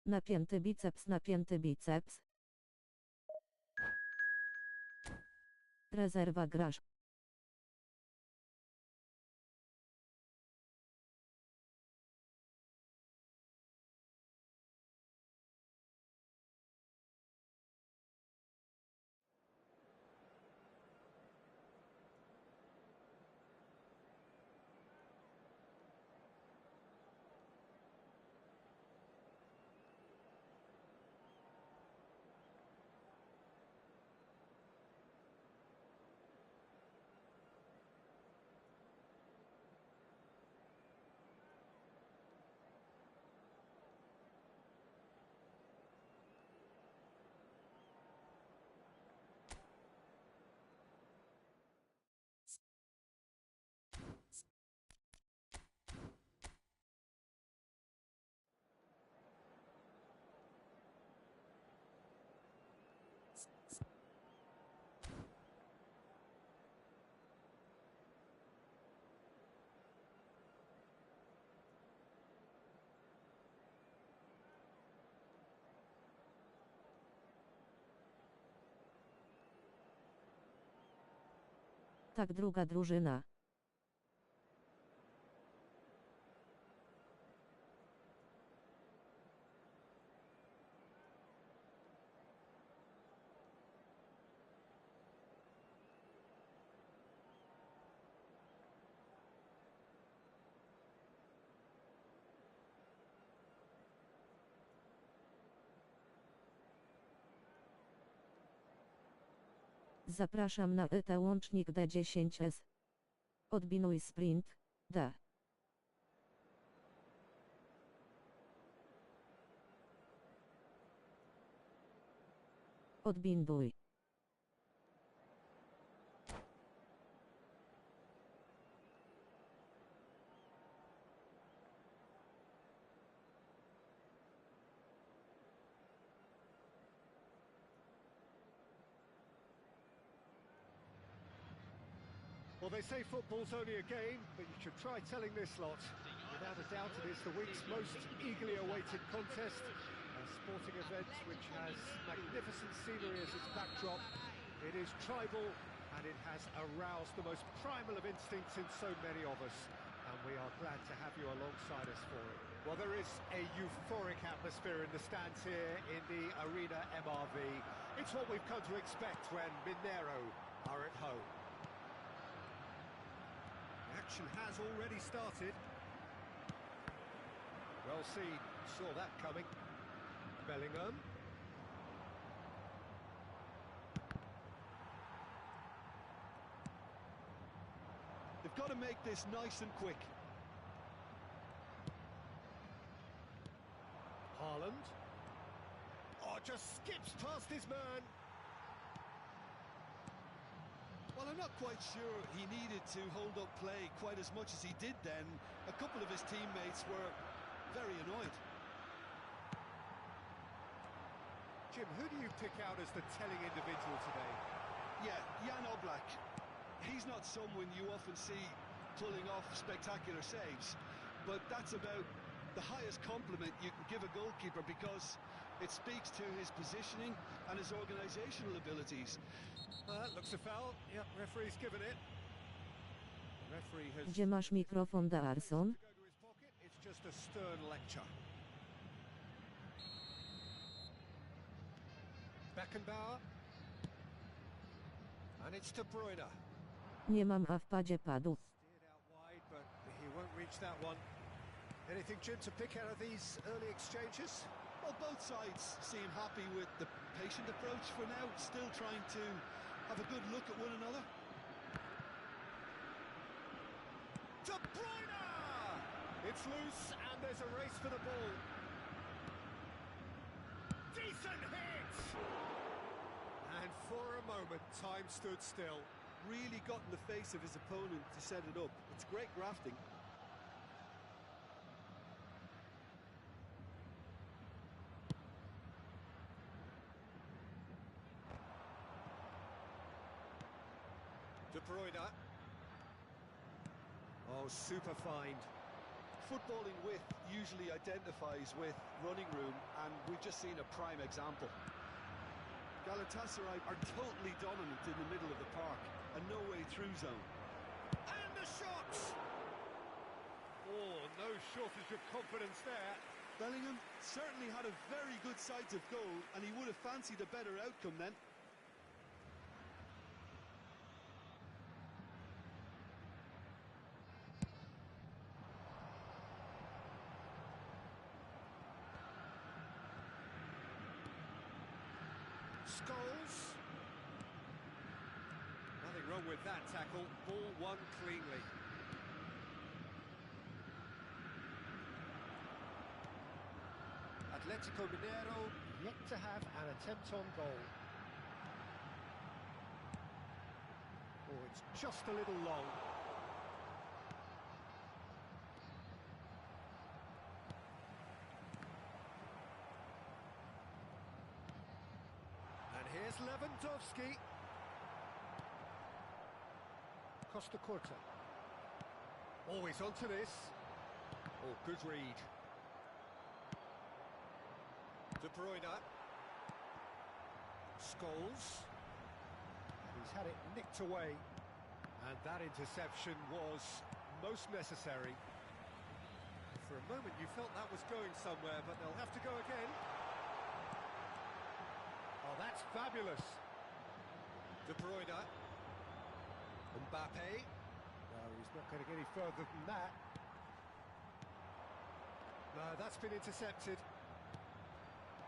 Napięty biceps, napięty biceps. Rezerwa grasz. Tak, druga drużyna. Zapraszam na ET łącznik D10S. Odbinuj sprint, D. Odbinduj. Well, they say football's only a game, but you should try telling this lot. Without a doubt, it is the week's most eagerly awaited contest, a sporting event which has magnificent scenery as its backdrop. It is tribal, and it has aroused the most primal of instincts in so many of us, and we are glad to have you alongside us for it. Well, there is a euphoric atmosphere in the stands here in the Arena MRV. It's what we've come to expect when Mineiro are at home. Action has already started. Well seen, saw that coming. Bellingham. They've got to make this nice and quick. Haaland. Oh, just skips past his man. Well, I'm not quite sure he needed to hold up play quite as much as he did then. A couple of his teammates were very annoyed. Jim, who do you pick out as the telling individual today? Yeah, Jan Oblak. He's not someone you often see pulling off spectacular saves, but that's about the highest compliment you can give a goalkeeper because it speaks to his positioning and his organisational abilities. Looks a foul. Yep, referee's given it. The referee has... Gdzie masz mikrofon, Darson? It's just a stern lecture. Beckenbauer. And it's De Bruyne. Nie mam, a w padzie padł. Steered out wide, but he won't reach that one. Anything, Jim, to pick out of these early exchanges? Well, both sides seem happy with the patient approach for now, still trying to have a good look at one another. De Bruyne! It's loose, and there's a race for the ball. Decent hit! And for a moment, time stood still. Really got in the face of his opponent to set it up. It's great grafting. De Bruyne. Oh, super find. Footballing width usually identifies with running room, and we've just seen a prime example. Galatasaray are totally dominant in the middle of the park, a no-way-through zone. And the shots! Oh, no shortage of confidence there. Bellingham certainly had a very good sight of goal, and he would have fancied a better outcome then. Scholes. Nothing wrong with that tackle. Ball won cleanly. Atletico Mineiro yet to have an attempt on goal. Oh, it's just a little long. And here's Lewandowski. Costa Curta. Always onto this. Oh, good read. De Bruyne. Scholes. He's had it nicked away. And that interception was most necessary. For a moment you felt that was going somewhere, but they'll have to go again. Oh, that's fabulous. De Bruyne. Mbappe. No, he's not going to get any further than that. No, that's been intercepted.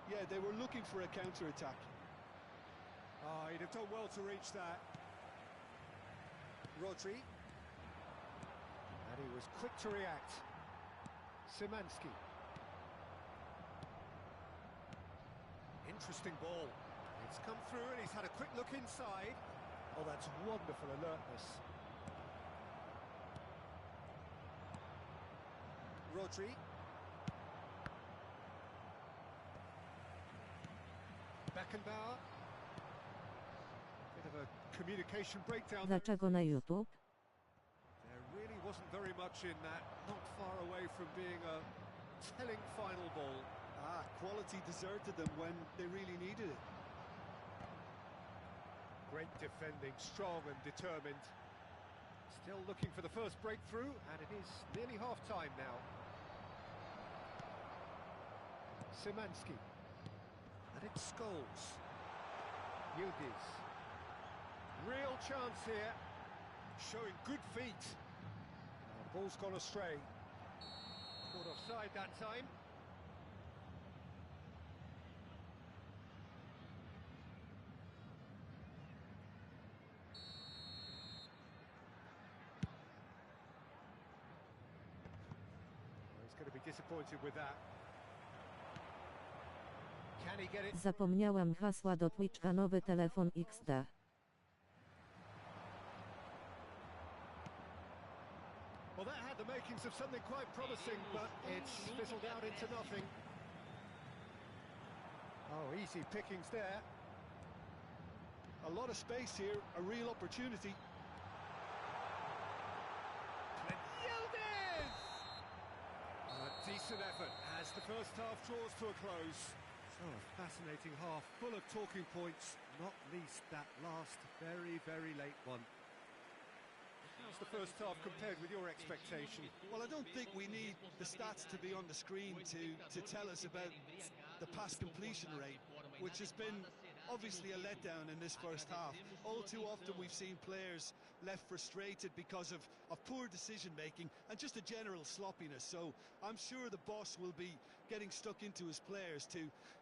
Yeah, they were looking for a counter-attack. Oh, he'd have done well to reach that. Rodri. And he was quick to react. Szymanski. Interesting ball. It's come through and he's had a quick look inside. Oh, that's wonderful alertness. Rodri. Beckenbauer. Bit of a communication breakdown. Dlaczego na YouTube? There really wasn't very much in that. Not far away from being a telling final ball. Quality deserted them when they really needed it. Great defending, strong and determined. Still looking for the first breakthrough, and it is nearly half-time now. Szymanski. And it's Scholes. Yildiz. Real chance here. Showing good feet. Ball's gone astray. Caught offside that time. He's going to be disappointed with that. Can he get it? Zapomniałam hasła do Twitcha, nowy telefon XD. Well, that had the makings of something quite promising, but it's fizzled out into nothing. Oh, easy pickings there. A lot of space here, a real opportunity. Yildiz! A decent effort as the first half draws to a close. So a fascinating half, full of talking points, not least that last very, very late one. How's the first half compared with your expectation? Well, I don't think we need the stats to be on the screen to tell us about the pass completion rate, which has been obviously a letdown in this first half. All too often we've seen players left frustrated because of poor decision-making and just a general sloppiness. So I'm sure the boss will be getting stuck into his players to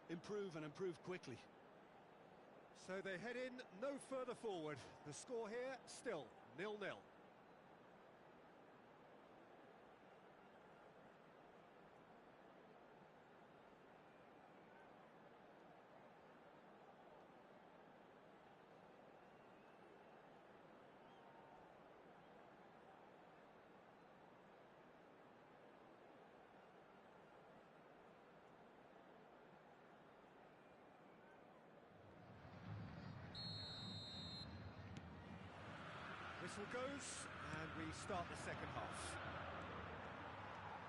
improve and improve quickly. So they head in no further forward. The score here still 0-0. Whistle goes, and we start the second half.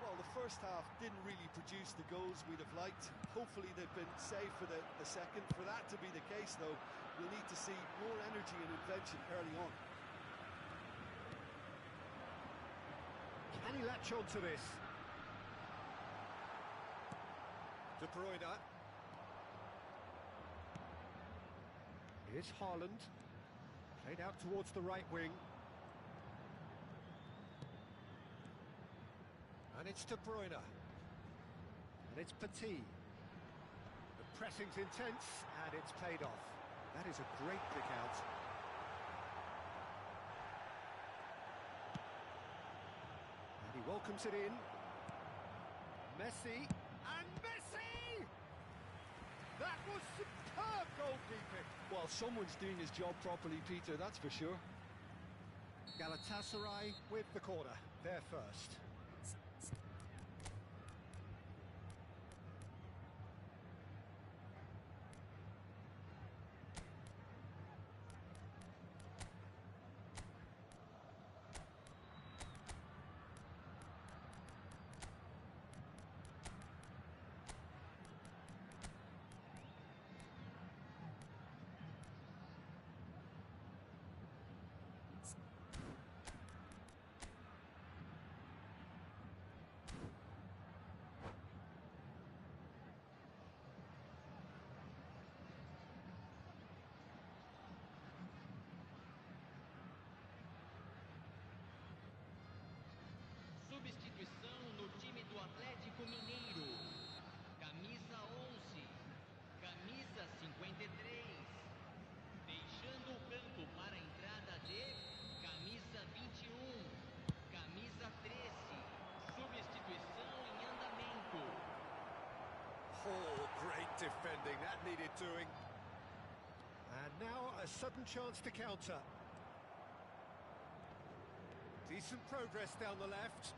Well, Well, the first half didn't really produce the goals we'd have liked. Hopefully they've been saved for the second. For that to be the case, though, we'll need to see more energy and invention early on. Can he latch on to this? De Bruyne. Here's Haaland. Played out towards the right wing. And it's De Bruyne. And it's Petit. The pressing's intense, and it's paid off. That is a great pick out. And he welcomes it in. Messi. And Messi! That was superb goalkeeping. Well, someone's doing his job properly, Peter, that's for sure. Galatasaray with the corner. They're first. Substituição no time do Atlético Mineiro. Camisa 11, camisa 53. Deixando o campo para a entrada de camisa 21, camisa 13. Substituição em andamento. Oh, great defending. That needed doing. And now a sudden chance to counter. Decent progress down the left.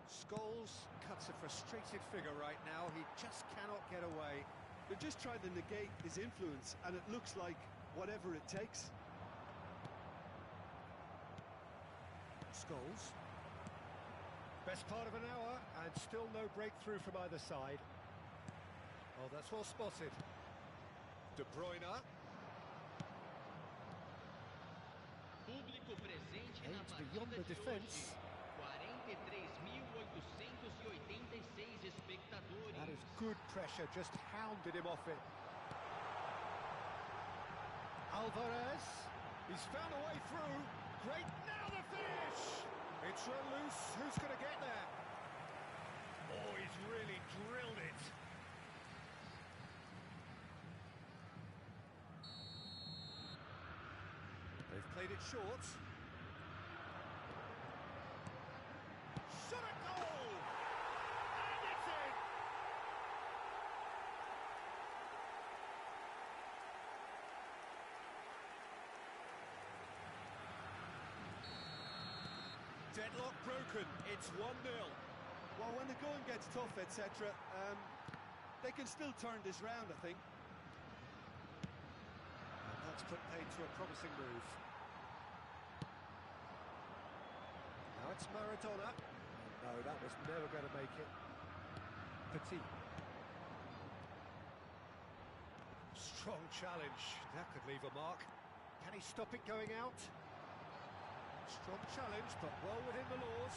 Scholes cuts a frustrated figure right now. He just cannot get away. They're just trying to negate his influence, and it looks like whatever it takes. Scholes. Best part of an hour, and still no breakthrough from either side. Oh, that's well spotted. De Bruyne. Público presente na Aims beyond the partida de defence. hoje. 43.886 espectadores. That is good pressure, just hounded him off it. Alvarez, he's found a way through. Great, now the finish! It's run loose, who's going to get there? Oh, he's really drilled it. They've played it short. Shot a goal! And it's in! Deadlock broken, it's 1-0. Well, when the going gets tough, etc., they can still turn this round, I think. And that's put paid to a promising move. Now it's Maradona. No, that was never going to make it. Petit. Strong challenge. That could leave a mark. Can he stop it going out? Strong challenge, but well within the laws.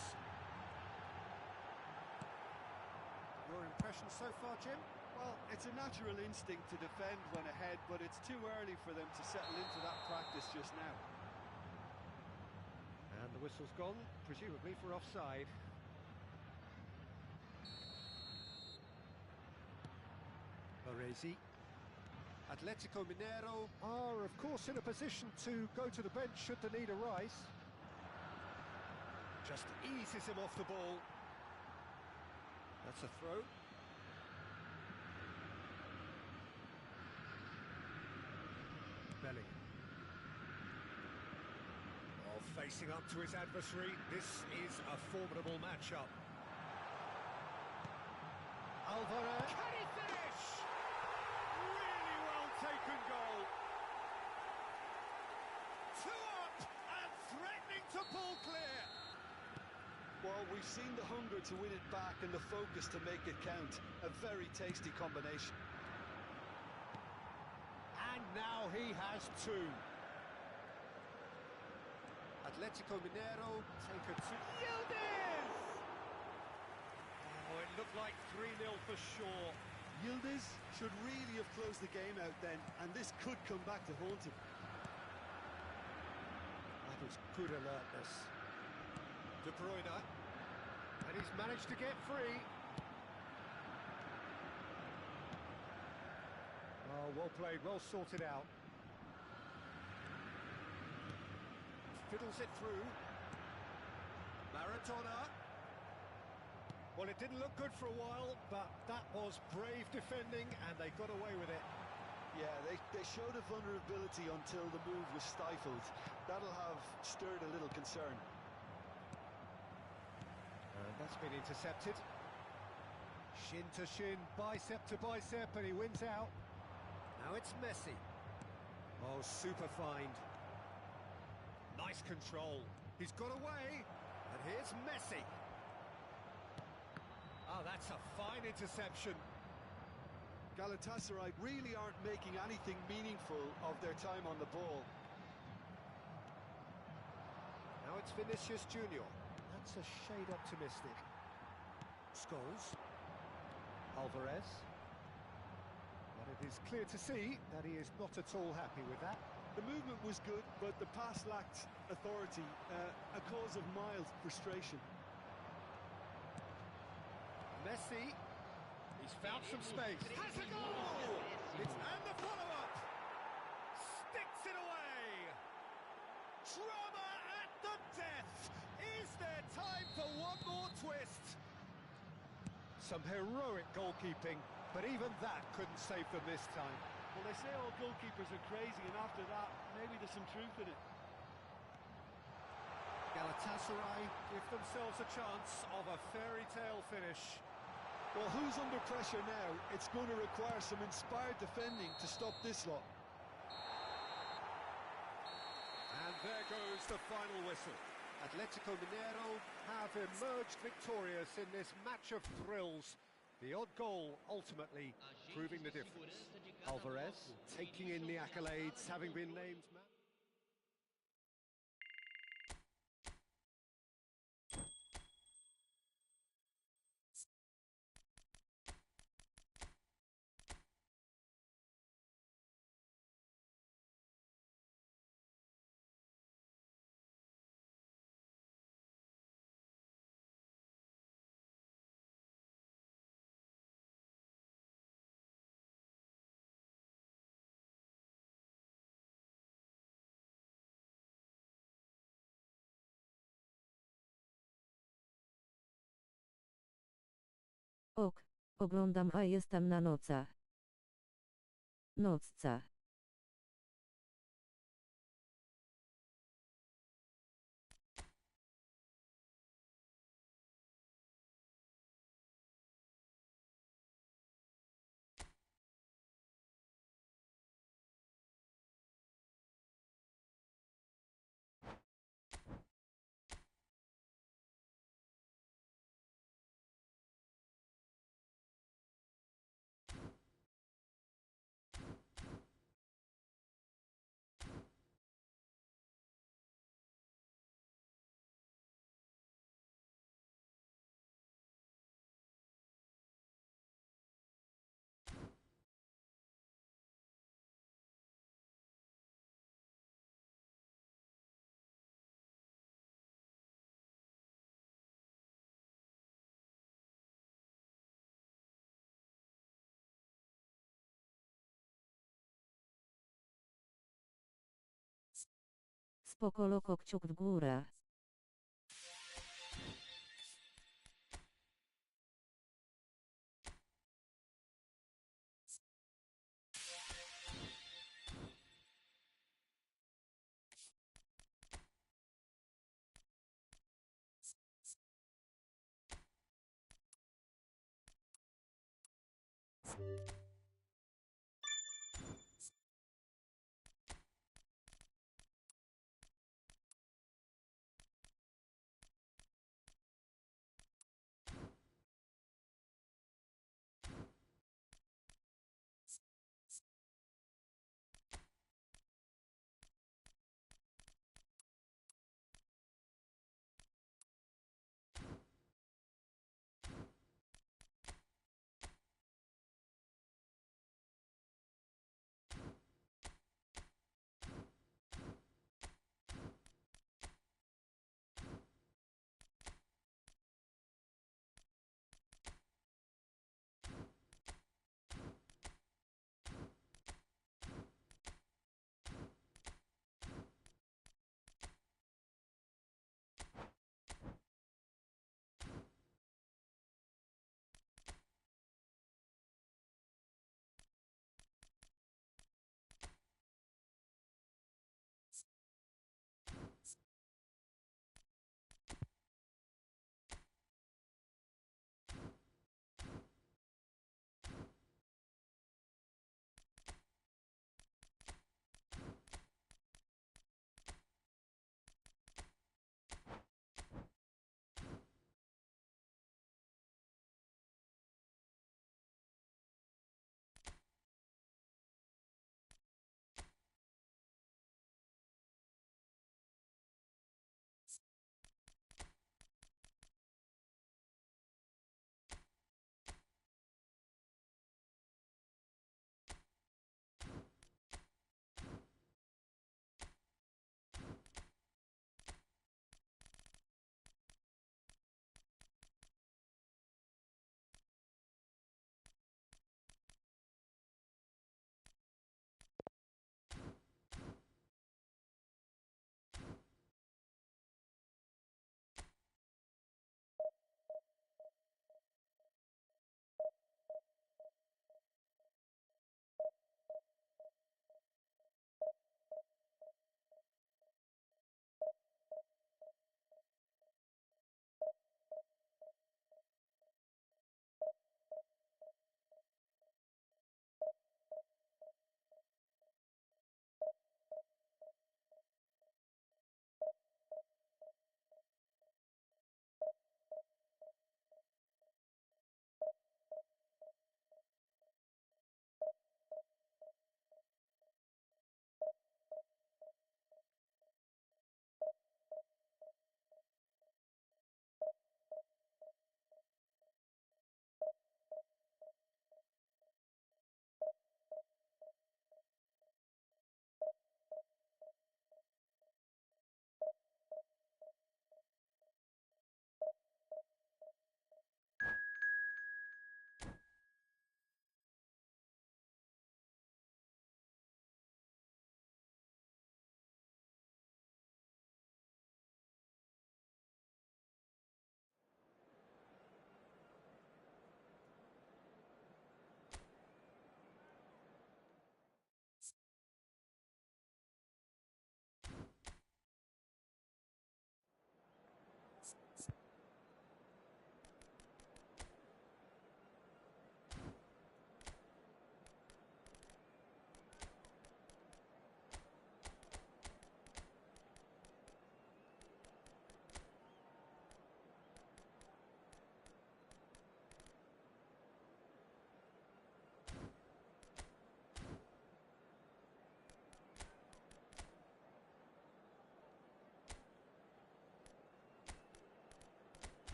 Your impression so far, Jim? Well, it's a natural instinct to defend when ahead, but it's too early for them to settle into that practice just now. And the whistle's gone, presumably for offside. Baresi. Atletico Mineiro are, of course, in a position to go to the bench should the need arise. Just eases him off the ball. That's a throw. Bellingham. Oh, facing up to his adversary. This is a formidable matchup. Alvarez. Can he finish? Really well taken goal. 2 up and threatening to pull clear. Well, we've seen the hunger to win it back and the focus to make it count. A very tasty combination. And now he has two. Atletico Mineiro take a two. Yildiz! Oh, it looked like 3-0 for sure. Yildiz should really have closed the game out then, and this could come back to haunt him. That is good alertness. De Bruyne, and he's managed to get free. Oh, well played, well sorted out. Fiddles it through. Maradona. Well, it didn't look good for a while, but that was brave defending, and they got away with it. Yeah, they showed a vulnerability until the move was stifled. That'll have stirred a little concern. And that's been intercepted. Shin to shin, bicep to bicep, and he wins out. Now it's Messi. Oh, super find. Nice control. He's got away, and here's Messi. Oh, that's a fine interception. Galatasaray really aren't making anything meaningful of their time on the ball. Now it's Vinicius Junior. That's a shade optimistic. Scholes. Alvarez. But it is clear to see that he is not at all happy with that. The movement was good, but the pass lacked authority, a cause of mild frustration. Messi. He's found some space. Has a goal! And the follow-up! Sticks it away! Drama at the death! Is there time for one more twist? Some heroic goalkeeping, but even that couldn't save them this time. Well, they say all goalkeepers are crazy, and after that, maybe there's some truth in it. Galatasaray give themselves a chance of a fairy tale finish. Well, who's under pressure now? It's going to require some inspired defending to stop this lot. And there goes the final whistle. Atletico Mineiro have emerged victorious in this match of thrills. The odd goal ultimately proving the difference. Alvarez taking in the accolades, having been named man. Ok, oglądam a jestem na nocach. Nocca. Spoko loko kciuk w górę.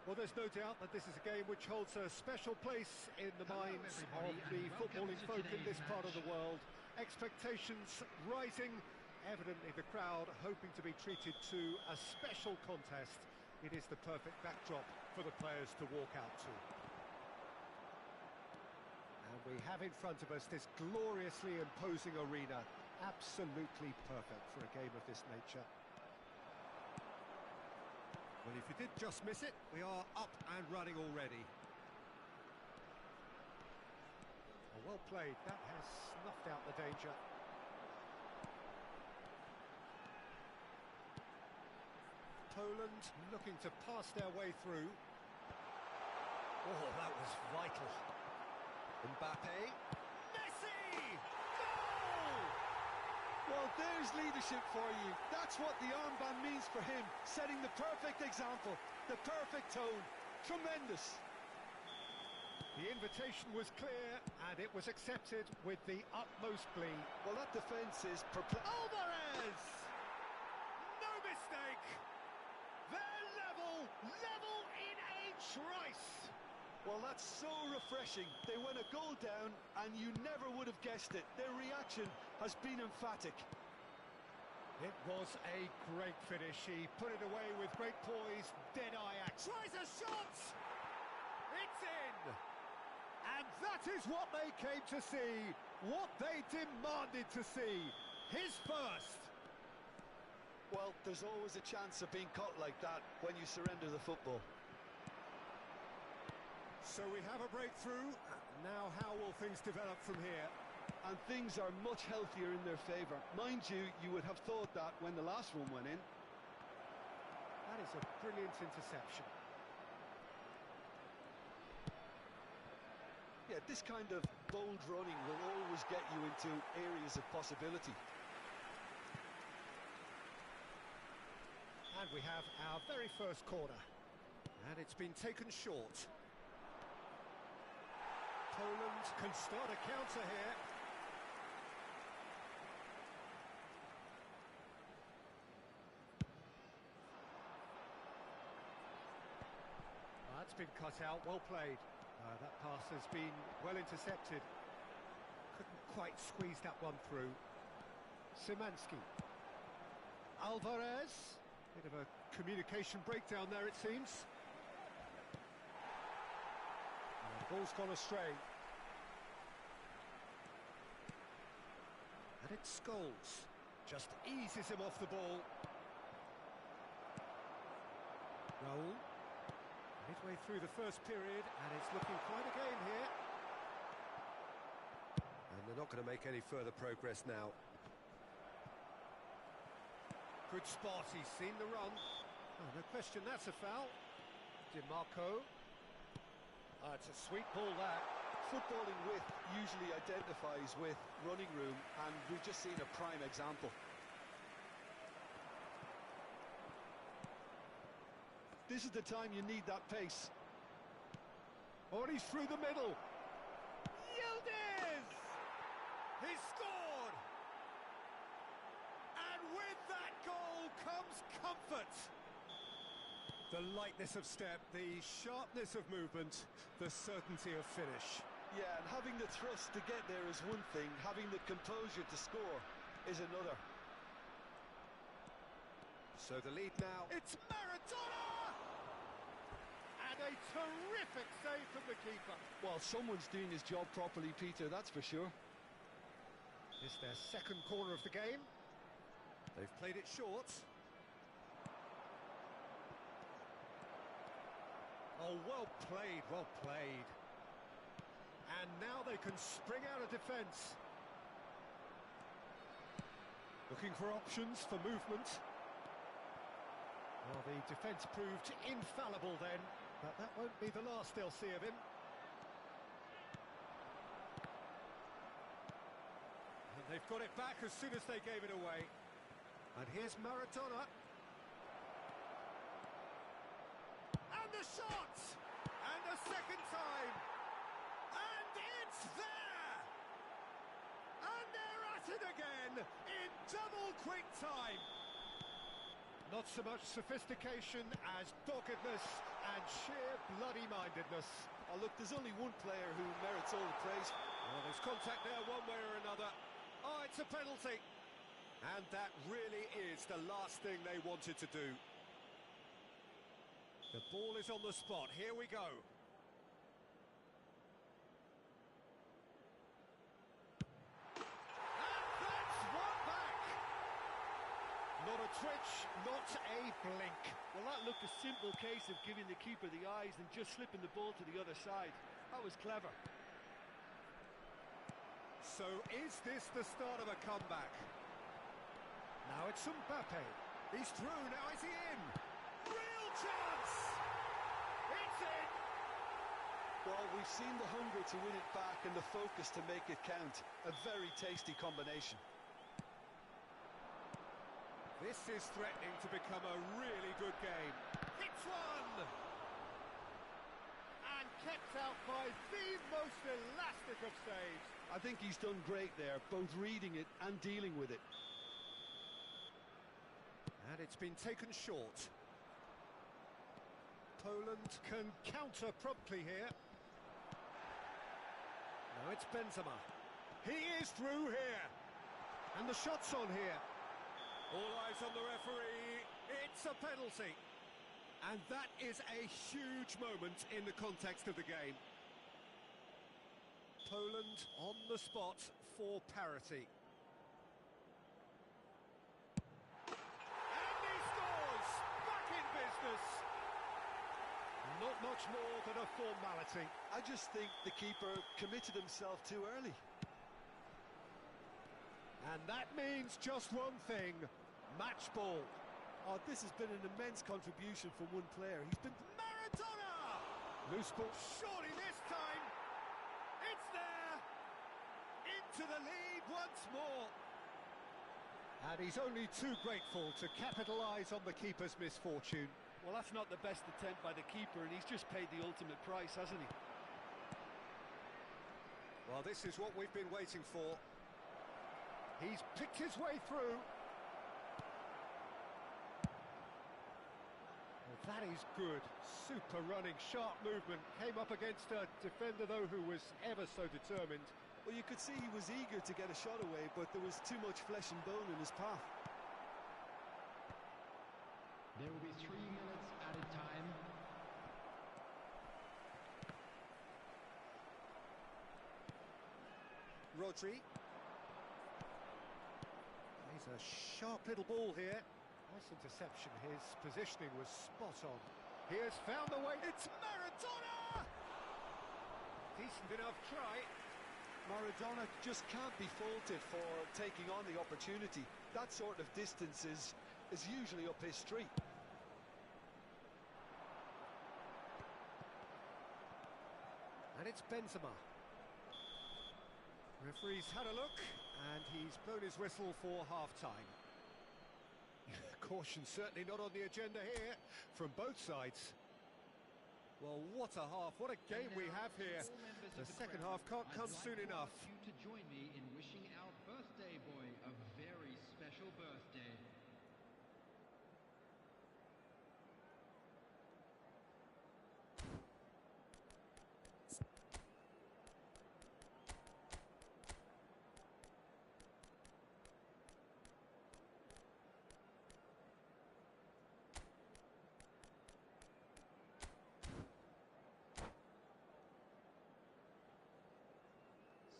Well, there's no doubt that this is a game which holds a special place in the minds of the footballing folk in this part of the world. Expectations rising, evidently the crowd hoping to be treated to a special contest. It is the perfect backdrop for the players to walk out to. And we have in front of us this gloriously imposing arena, absolutely perfect for a game of this nature. Well, if you did just miss it, we are up and running already. Oh, well played, that has snuffed out the danger. Poland looking to pass their way through. Oh, that was vital. Mbappe. Messi! Goal! Well, there's leadership for you. That's what the armband means for him, setting the perfect example, the perfect tone. Tremendous. The invitation was clear, and it was accepted with the utmost glee. Well, that defence is perplexing. Alvarez! No mistake! They're level in a trice! Well, that's so refreshing. They went a goal down, and you never would have guessed it. Their reaction has been emphatic. It was a great finish. He put it away with great poise, dead-eye action. Tries a shot! It's in! And that is what they came to see, what they demanded to see. His first! Well, there's always a chance of being caught like that when you surrender the football. So we have a breakthrough. Now how will things develop from here? And things are much healthier in their favour. Mind you, you would have thought that when the last one went in. That is a brilliant interception. Yeah, this kind of bold running will always get you into areas of possibility. And we have our very first corner. And it's been taken short. Poland can start a counter here. That's been cut out, well played. That pass has been well intercepted. Couldn't quite squeeze that one through. Szymanski. Alvarez. Bit of a communication breakdown there, it seems. Ball's gone astray. And it's Scholes. Just eases him off the ball. Raul. Midway through the first period, and it's looking quite a game here. And they're not going to make any further progress now. Good spot, he's seen the run. Oh, no question, that's a foul. DiMarco. It's a sweet ball, that. Footballing width usually identifies with running room, and we've just seen a prime example. This is the time you need that pace. Oh, and he's through the middle. Yildiz! He's scored! And with that goal comes comfort. The lightness of step, the sharpness of movement, the certainty of finish. Yeah, and having the thrust to get there is one thing, having the composure to score is another. So the lead now, it's Maradona! And a terrific save from the keeper. Well, someone's doing his job properly, Peter, that's for sure. It's their second corner of the game. They've played it short. Oh, well played, well played. And now they can spring out of defence. Looking for options for movement. Well, the defence proved infallible then, but that won't be the last they'll see of him. And they've got it back as soon as they gave it away. And here's Maradona. And the shot! And a second time! And it's there! And they're at it again in double quick time! Not so much sophistication as doggedness and sheer bloody-mindedness. Oh, look, there's only one player who merits all the praise. Well, there's contact there one way or another. Oh, it's a penalty. And that really is the last thing they wanted to do. The ball is on the spot. Here we go. And that's one back. Not a twitch, not a blink. Well, that looked a simple case of giving the keeper the eyes and just slipping the ball to the other side. That was clever. So is this the start of a comeback? Now it's Mbappe. He's through, now is he in? Real chance! It's in! Well, we've seen the hunger to win it back and the focus to make it count. A very tasty combination. This is threatening to become a really good game. Hits one! And kept out by the most elastic of saves. I think he's done great there, both reading it and dealing with it. And it's been taken short. Poland can counter promptly here. Now it's Benzema. He is through here. And the shot's on here. All eyes on the referee. It's a penalty. And that is a huge moment in the context of the game. Poland on the spot for parity. And he scores! Back in business! Not much more than a formality. I just think the keeper committed himself too early. And that means just one thing, match ball. Oh, this has been an immense contribution from one player. He's been... Maradona! Loose ball, surely this time! It's there! Into the lead once more! And he's only too grateful to capitalise on the keeper's misfortune. Well, that's not the best attempt by the keeper, and he's just paid the ultimate price, hasn't he? Well, this is what we've been waiting for. He's picked his way through. Well, that is good. Super running, sharp movement. Came up against a defender, though, who was ever so determined. Well, you could see he was eager to get a shot away, but there was too much flesh and bone in his path. There will be 3 minutes added time. Rodri. He's a sharp little ball here. Nice interception. His positioning was spot on. He has found the way. It's Maradona! Decent enough try. Maradona just can't be faulted for taking on the opportunity. That sort of distance is usually up his street. And it's Benzema. Referee's had a look, and he's blown his whistle for half-time. Caution certainly not on the agenda here, from both sides. Well, what a half, what a game we have here. The second half can't come soon enough. I'd like you to join me in wishing our birthday boy a very special birthday.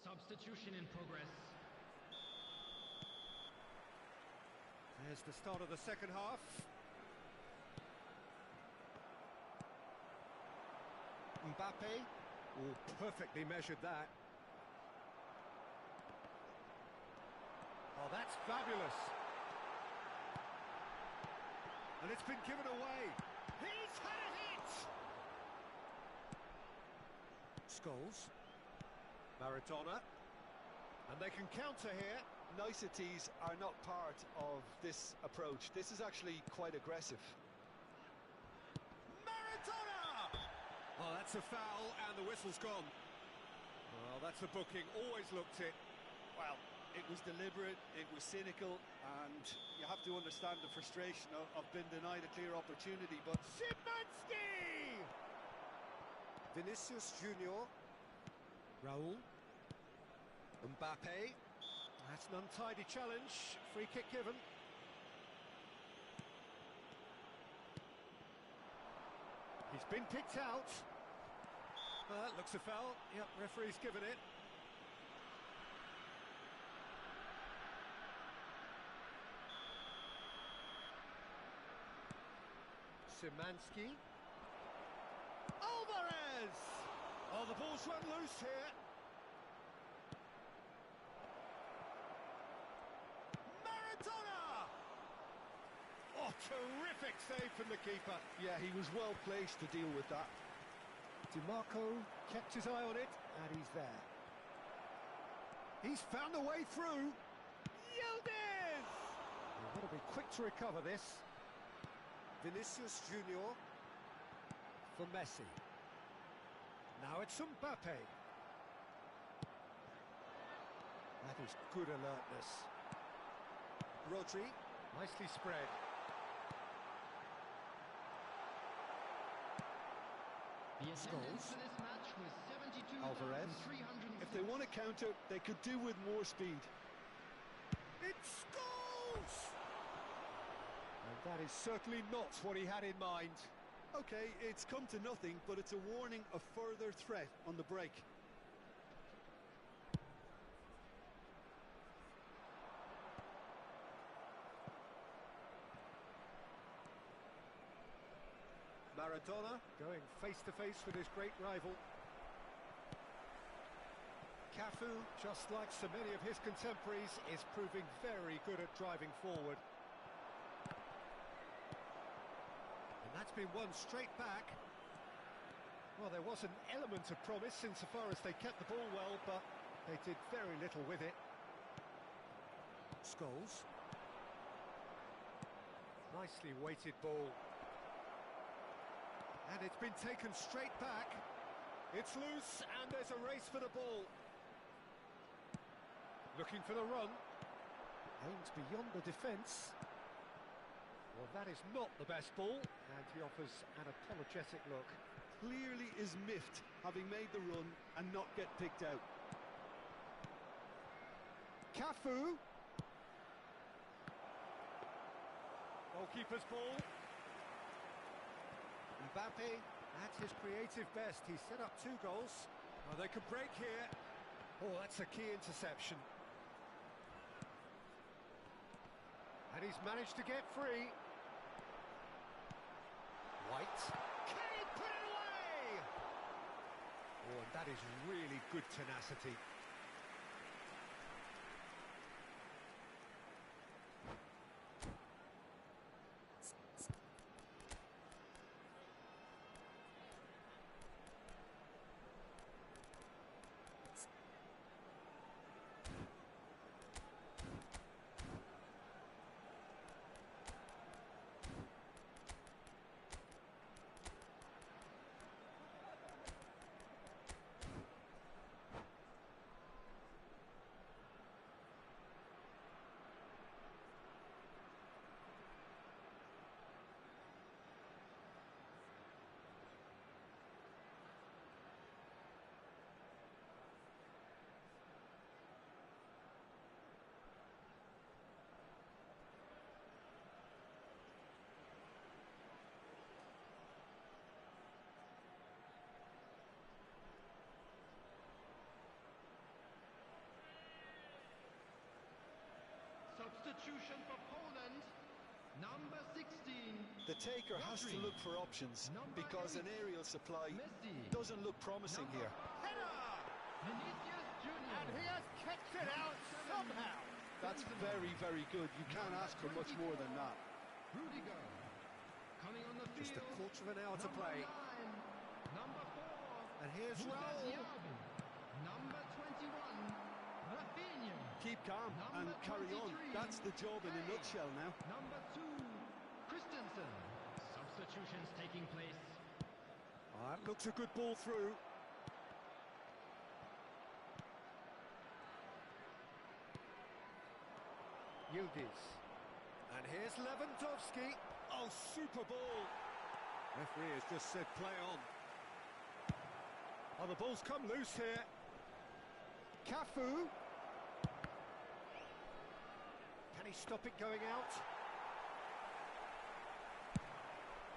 Substitution in progress. There's the start of the second half. Mbappe. Oh, perfectly measured that. Oh, that's fabulous. And it's been given away. He's had a hit! Scholes. Maradona. And they can counter here. Niceties are not part of this approach. This is actually quite aggressive. Maradona! Oh, that's a foul, and the whistle's gone. Well, that's a booking. Always looked it. Well, it was deliberate, it was cynical, and you have to understand the frustration of being denied a clear opportunity, but... Szymanski! Vinicius Junior. Raul. Mbappe. That's an untidy challenge. Free kick given. He's been picked out. Looks a foul. Yep, referee's given it. Szymanski. Alvarez! Oh, the ball's run loose here. Maradona! Oh, terrific save from the keeper. Yeah, he was well placed to deal with that. DiMarco kept his eye on it, and he's there. He's found a way through. Yildiz! They've got to be quick to recover this. Vinicius Junior for Messi. Now it's Mbappe. That is good alertness. Rodri, nicely spread. The attendance for this match was Alvarez. 72,300. If they want to counter, they could do with more speed. It scores! And that is certainly not what he had in mind. Okay, it's come to nothing, but it's a warning of further threat on the break. Maradona going face-to-face with his great rival. Cafu, just like so many of his contemporaries, is proving very good at driving forward. And that's been won straight back. Well, there was an element of promise insofar as they kept the ball well, but they did very little with it. Scholes. Nicely weighted ball. And it's been taken straight back. It's loose, and there's a race for the ball. Looking for the run. Aims beyond the defence. Well, that is not the best ball, and he offers an apologetic look. Clearly is miffed, having made the run and not get picked out. Cafu. Goalkeeper's ball. Mbappe, at his creative best. He set up 2 goals. Oh, they could break here. Oh, that's a key interception. And he's managed to get free. White. Can he put it away? Oh, and that is really good tenacity. Substitution for Poland, number 16. The taker has to look for options because an aerial supply doesn't look promising here. Header! Vinicius Junior. And he has kept it out somehow. That's very, very good. You can't ask for much more than that. Rudiger. Coming on the field. Just a quarter of an hour to play. Number 4. And here's Raul. Number 21. Rafinha. Keep calm and Number carry on. 23. That's the job in a nutshell now. Number 2. Christensen. Substitutions taking place. That looks a good ball through. Yildiz. And here's Lewandowski. Oh, super ball. Referee has just said play on. Oh, the ball's come loose here. Cafu. Can he stop it going out?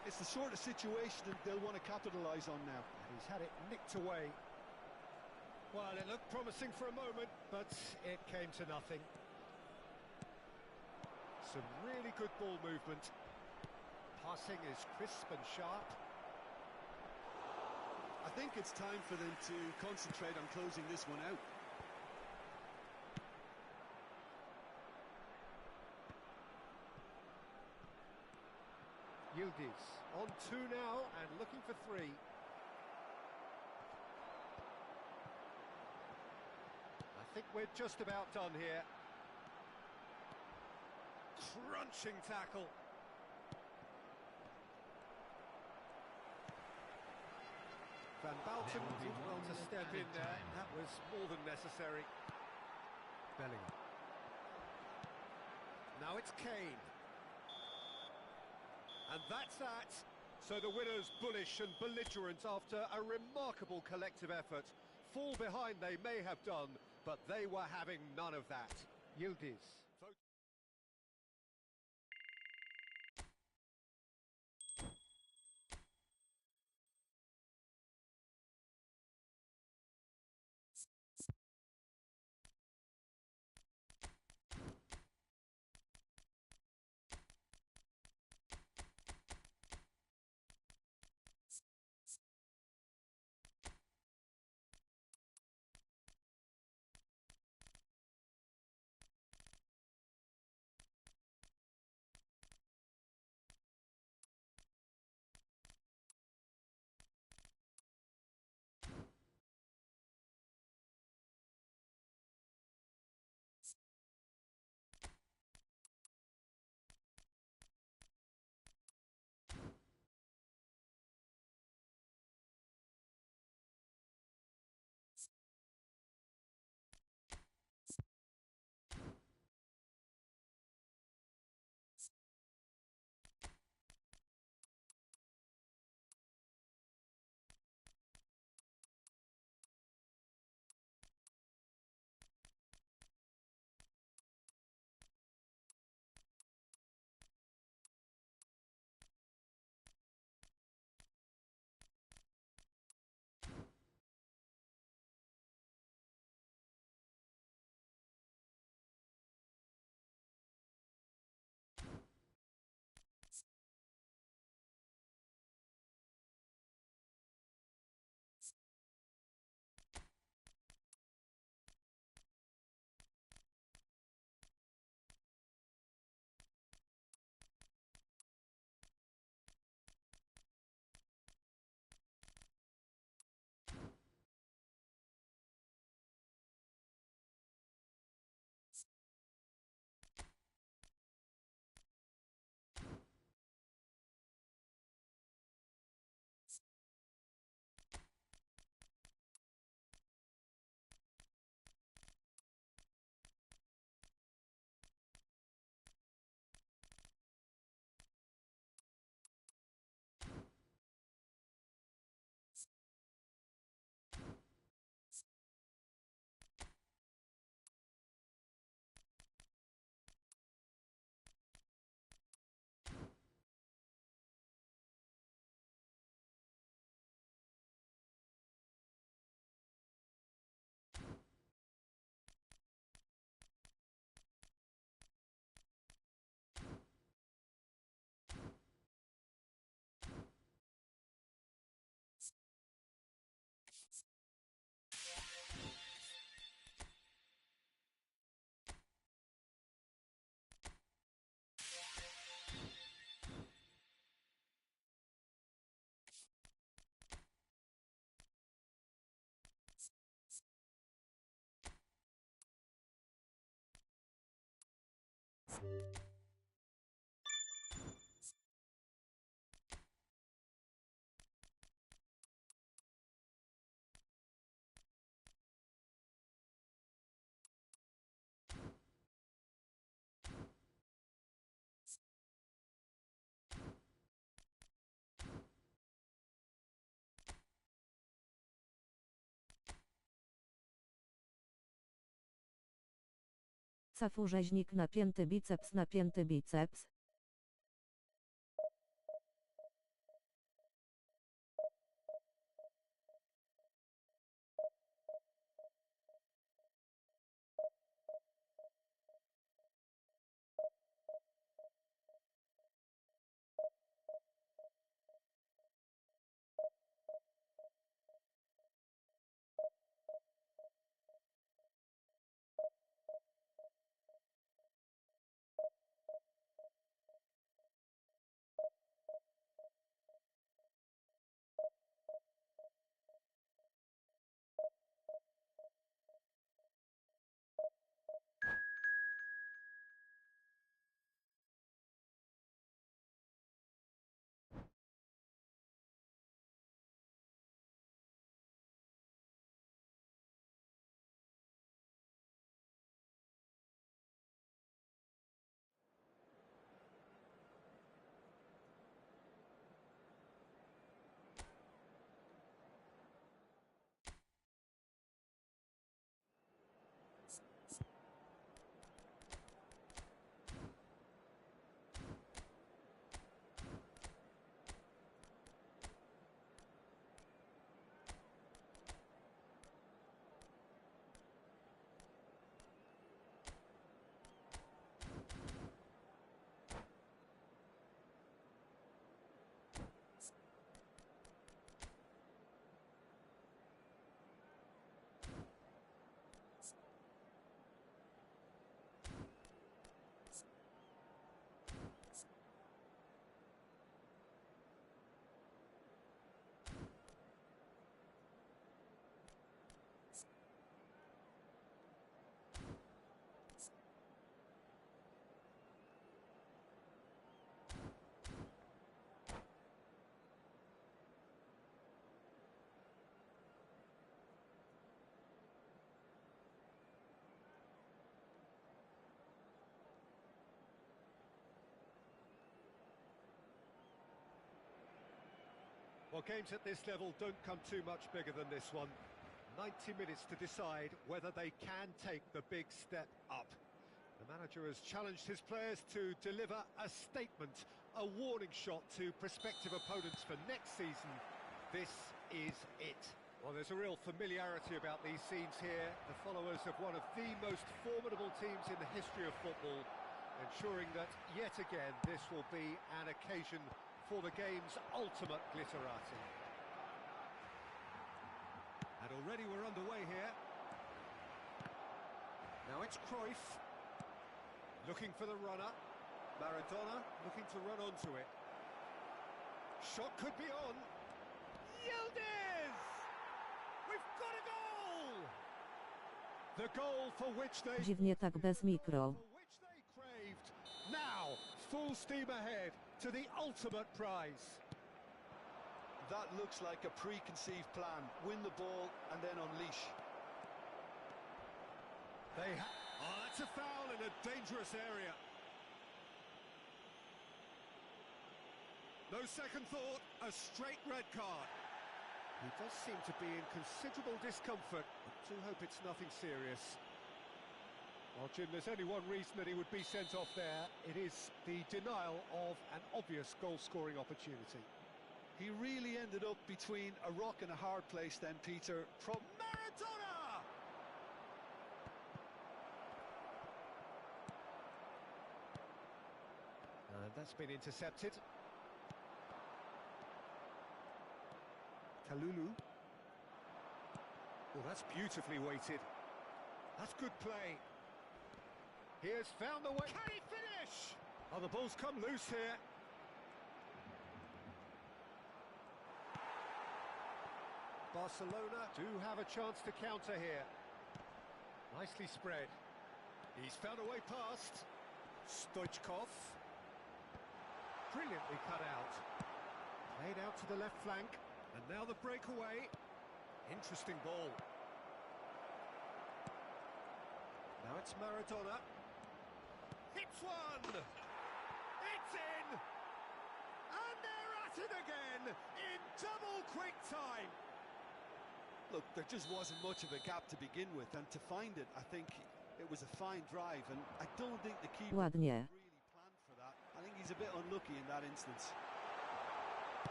It's the sort of situation that they'll want to capitalise on now. And he's had it nicked away. Well, it looked promising for a moment, but it came to nothing. Some really good ball movement. Passing is crisp and sharp. I think it's time for them to concentrate on closing this one out. Yildiz on 2 now and looking for 3. I think we're just about done here. Crunching tackle. Van Bouten did well to step in there. That was more than necessary. Bellingham. Now it's Kane. And that's that. So the winners bullish and belligerent after a remarkable collective effort. Fall behind they may have done, but they were having none of that. Yildiz. Cafu rzeźnik napięty biceps napięty biceps. Well, games at this level don't come too much bigger than this one. 90 minutes to decide whether they can take the big step up. The manager has challenged his players to deliver a statement, a warning shot to prospective opponents for next season. This is it. Well, there's a real familiarity about these scenes here. The followers of one of the most formidable teams in the history of football, ensuring that yet again this will be an occasion for the game's ultimate glitterati. And already we're underway here. Now it's Cruyff, looking for the runner. Maradona looking to run onto it. Shot could be on. Yildiz! We've got a goal! The goal for which they... Dziwnie tak bez mikro. For which they craved. Now, full steam ahead to the ultimate prize. That looks like a preconceived plan. Win the ball and then unleash. Oh, that's a foul in a dangerous area. No second thought, a straight red card. He does seem to be in considerable discomfort. I do hope it's nothing serious. Well, Jim, there's only one reason that he would be sent off there. It is the denial of an obvious goal-scoring opportunity. He really ended up between a rock and a hard place then, Peter. From Maradona! And that's been intercepted. Kalulu. Oh, that's beautifully weighted. That's good play. He has found the way. Can he finish? Oh, the ball's come loose here. Barcelona do have a chance to counter here. Nicely spread. He's found a way past. Stoichkov. Brilliantly cut out. Played out to the left flank. And now the breakaway. Interesting ball. Now it's Maradona. Hits one! It's in! And they're at it again in double quick time! Look, there just wasn't much of a gap to begin with, and to find it, I think It was a fine drive, and I don't think the keeper Ładnie. really planned for that. I think he's a bit unlucky in that instance.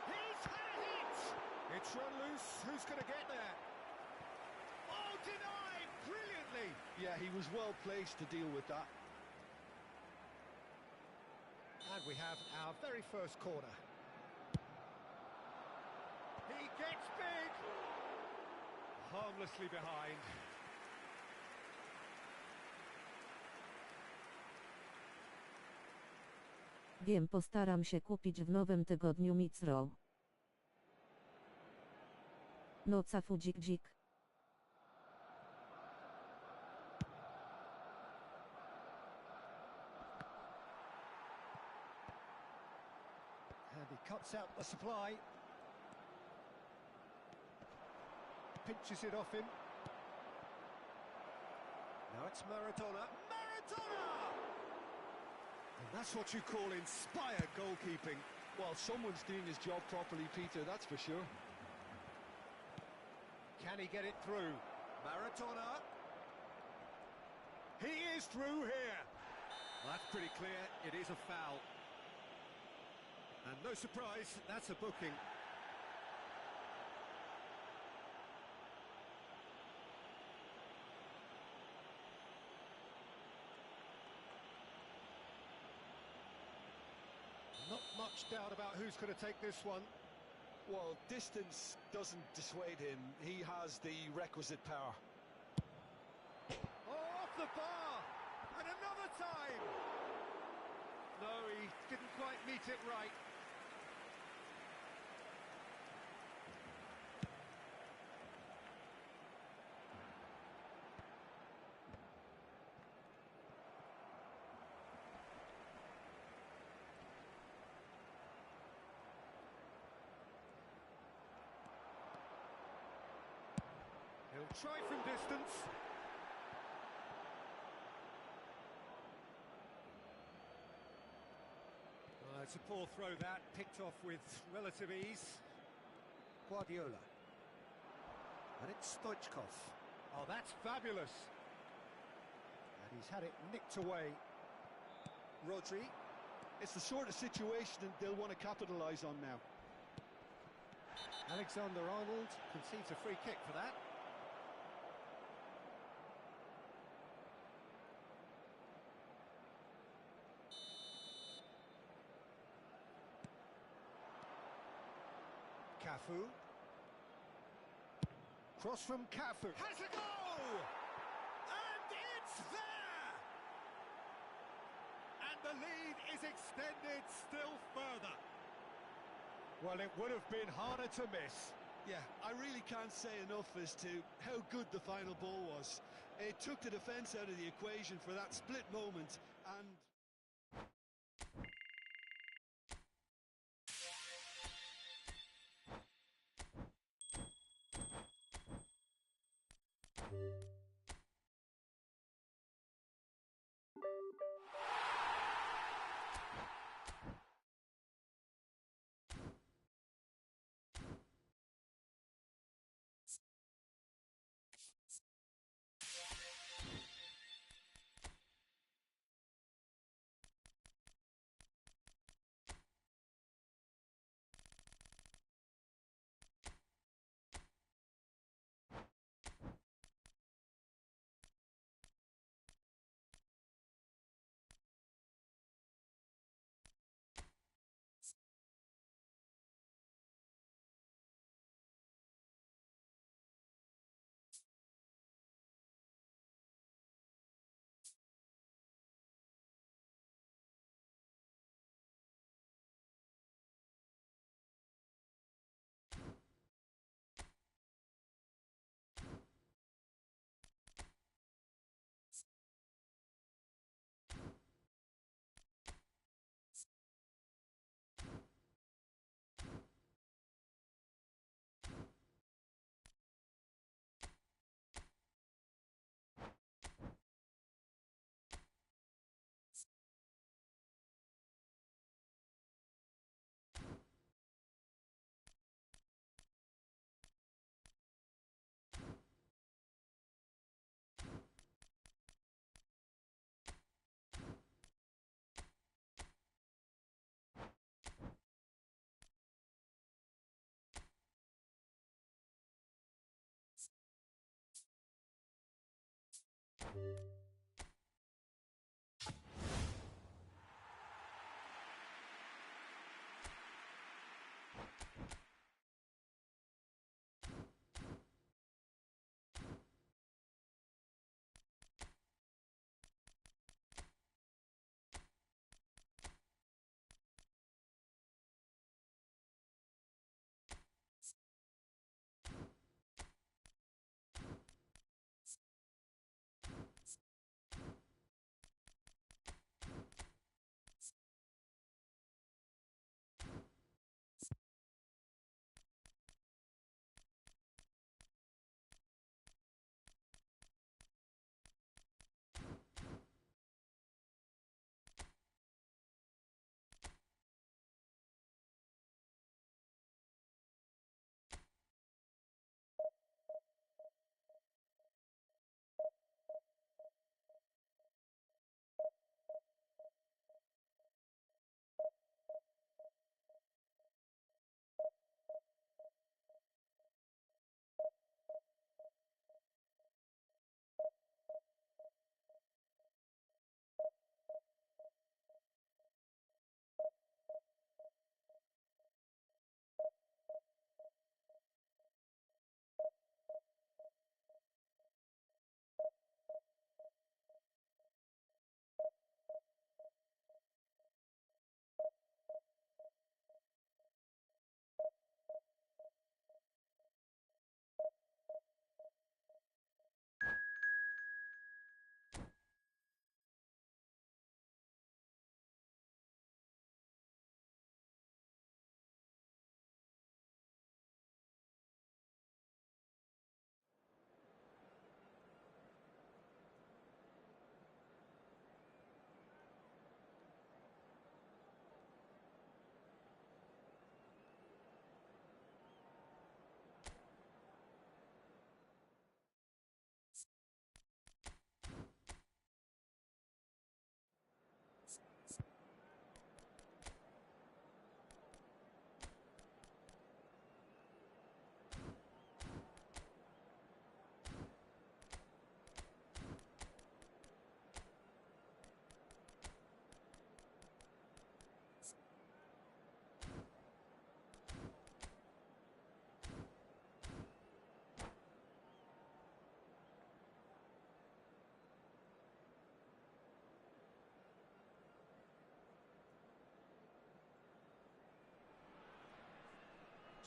He's had a hit! It's run loose. Who's going to get there? Oh, denied! Brilliantly! Yeah, he was well placed to deal with that. And we have our very first corner. He gets big! Harmlessly behind. Wiem, postaram się kupić w nowym tygodniu Micro. No cafu dzik dzik. And he cuts out the supply. Pinches it off him. Now it's Maradona. Maradona! And that's what you call inspired goalkeeping. Well, someone's doing his job properly, Peter, that's for sure. Can he get it through? Maradona. He is through here. Well, that's pretty clear. It is a foul. And no surprise, that's a booking. Not much doubt about who's going to take this one. Well, distance doesn't dissuade him. He has the requisite power. Oh, off the bar! And another time! No, he didn't quite meet it right. He'll try from distance. It's a poor throw that, picked off with relative ease. Guardiola. And it's Stoichkov. Oh, that's fabulous. And he's had it nicked away. Rodri. It's the sort of situation that they'll want to capitalise on now. Alexander-Arnold concedes a free kick for that. Cafu. Cross from Cafu. Has a goal! And it's there! And the lead is extended still further. Well, it would have been harder to miss. Yeah, I really can't say enough as to how good the final ball was. It took the defence out of the equation for that split moment, and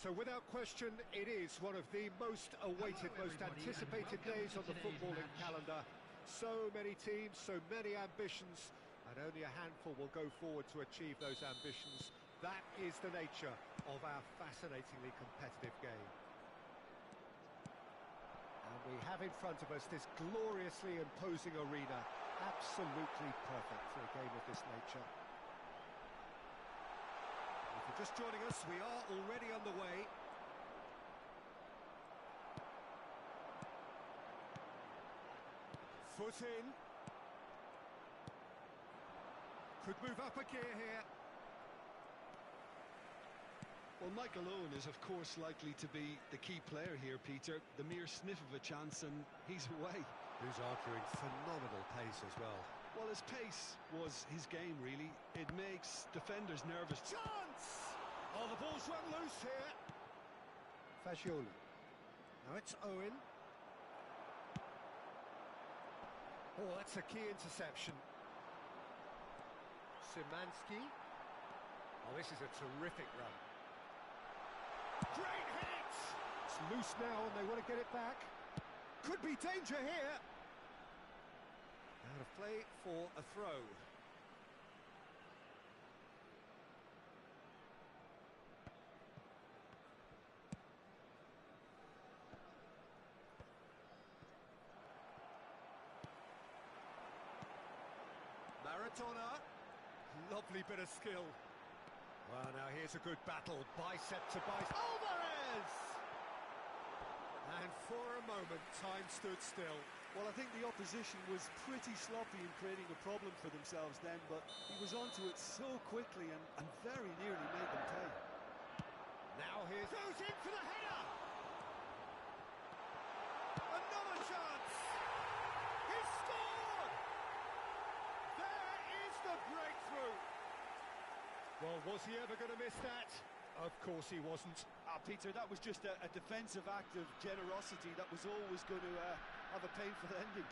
So without question, it is one of the most awaited, most anticipated days on the footballing calendar. So many teams, so many ambitions, and only a handful will go forward to achieve those ambitions. That is the nature of our fascinatingly competitive game. And we have in front of us this gloriously imposing arena, absolutely perfect for a game of this nature. If you're just joining us, we are already underway. Foot in. Could move up a gear here. Well, Michael Owen is, of course, likely to be the key player here, Peter. The mere sniff of a chance and he's away. Who's arguing phenomenal pace as well. Well, his pace was his game, really. It makes defenders nervous. Chance! Oh, the ball's run loose here. Fagioli. Now it's Owen. Oh, that's a key interception. Szymanski. Oh, this is a terrific run. Great hit! It's loose now and they want to get it back. Could be danger here. Out of play for a throw. Maradona. Lovely bit of skill. Well, now here's a good battle. Bicep to bicep. Alvarez! And for a moment, time stood still. Well, I think the opposition was pretty sloppy in creating a problem for themselves then, but he was onto it so quickly and very nearly made them pay. Now here's... goes in for the header! Another chance! He scores! Well, was he ever going to miss that? Of course he wasn't. Peter, that was just a defensive act of generosity that was always going to have a painful ending.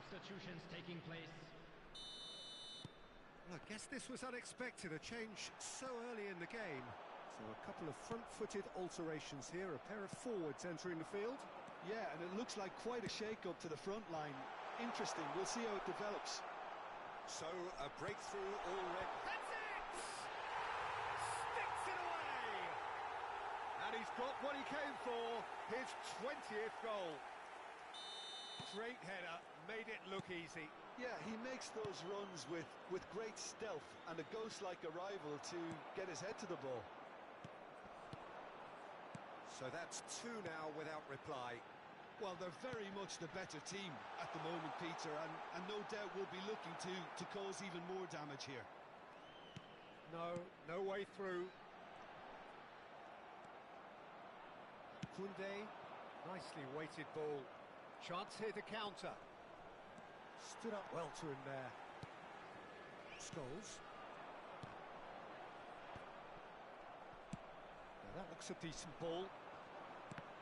Substitutions taking place. I guess this was unexpected, a change so early in the game. So a couple of front-footed alterations here, a pair of forwards entering the field. Yeah, and it looks like quite a shake-up to the front line. Interesting, we'll see how it develops. So a breakthrough already. That's it! Sticks it away! And he's got what he came for, his 20th goal. Great header, made it look easy. Yeah, he makes those runs with great stealth and a ghost-like arrival to get his head to the ball. So that's two now without reply. Well, they're very much the better team at the moment, Peter, and no doubt will be looking to cause even more damage here. No way through. Koundé, nicely weighted ball. Chance here to counter. Stood up well to him there. Scholes. Now that looks a decent ball.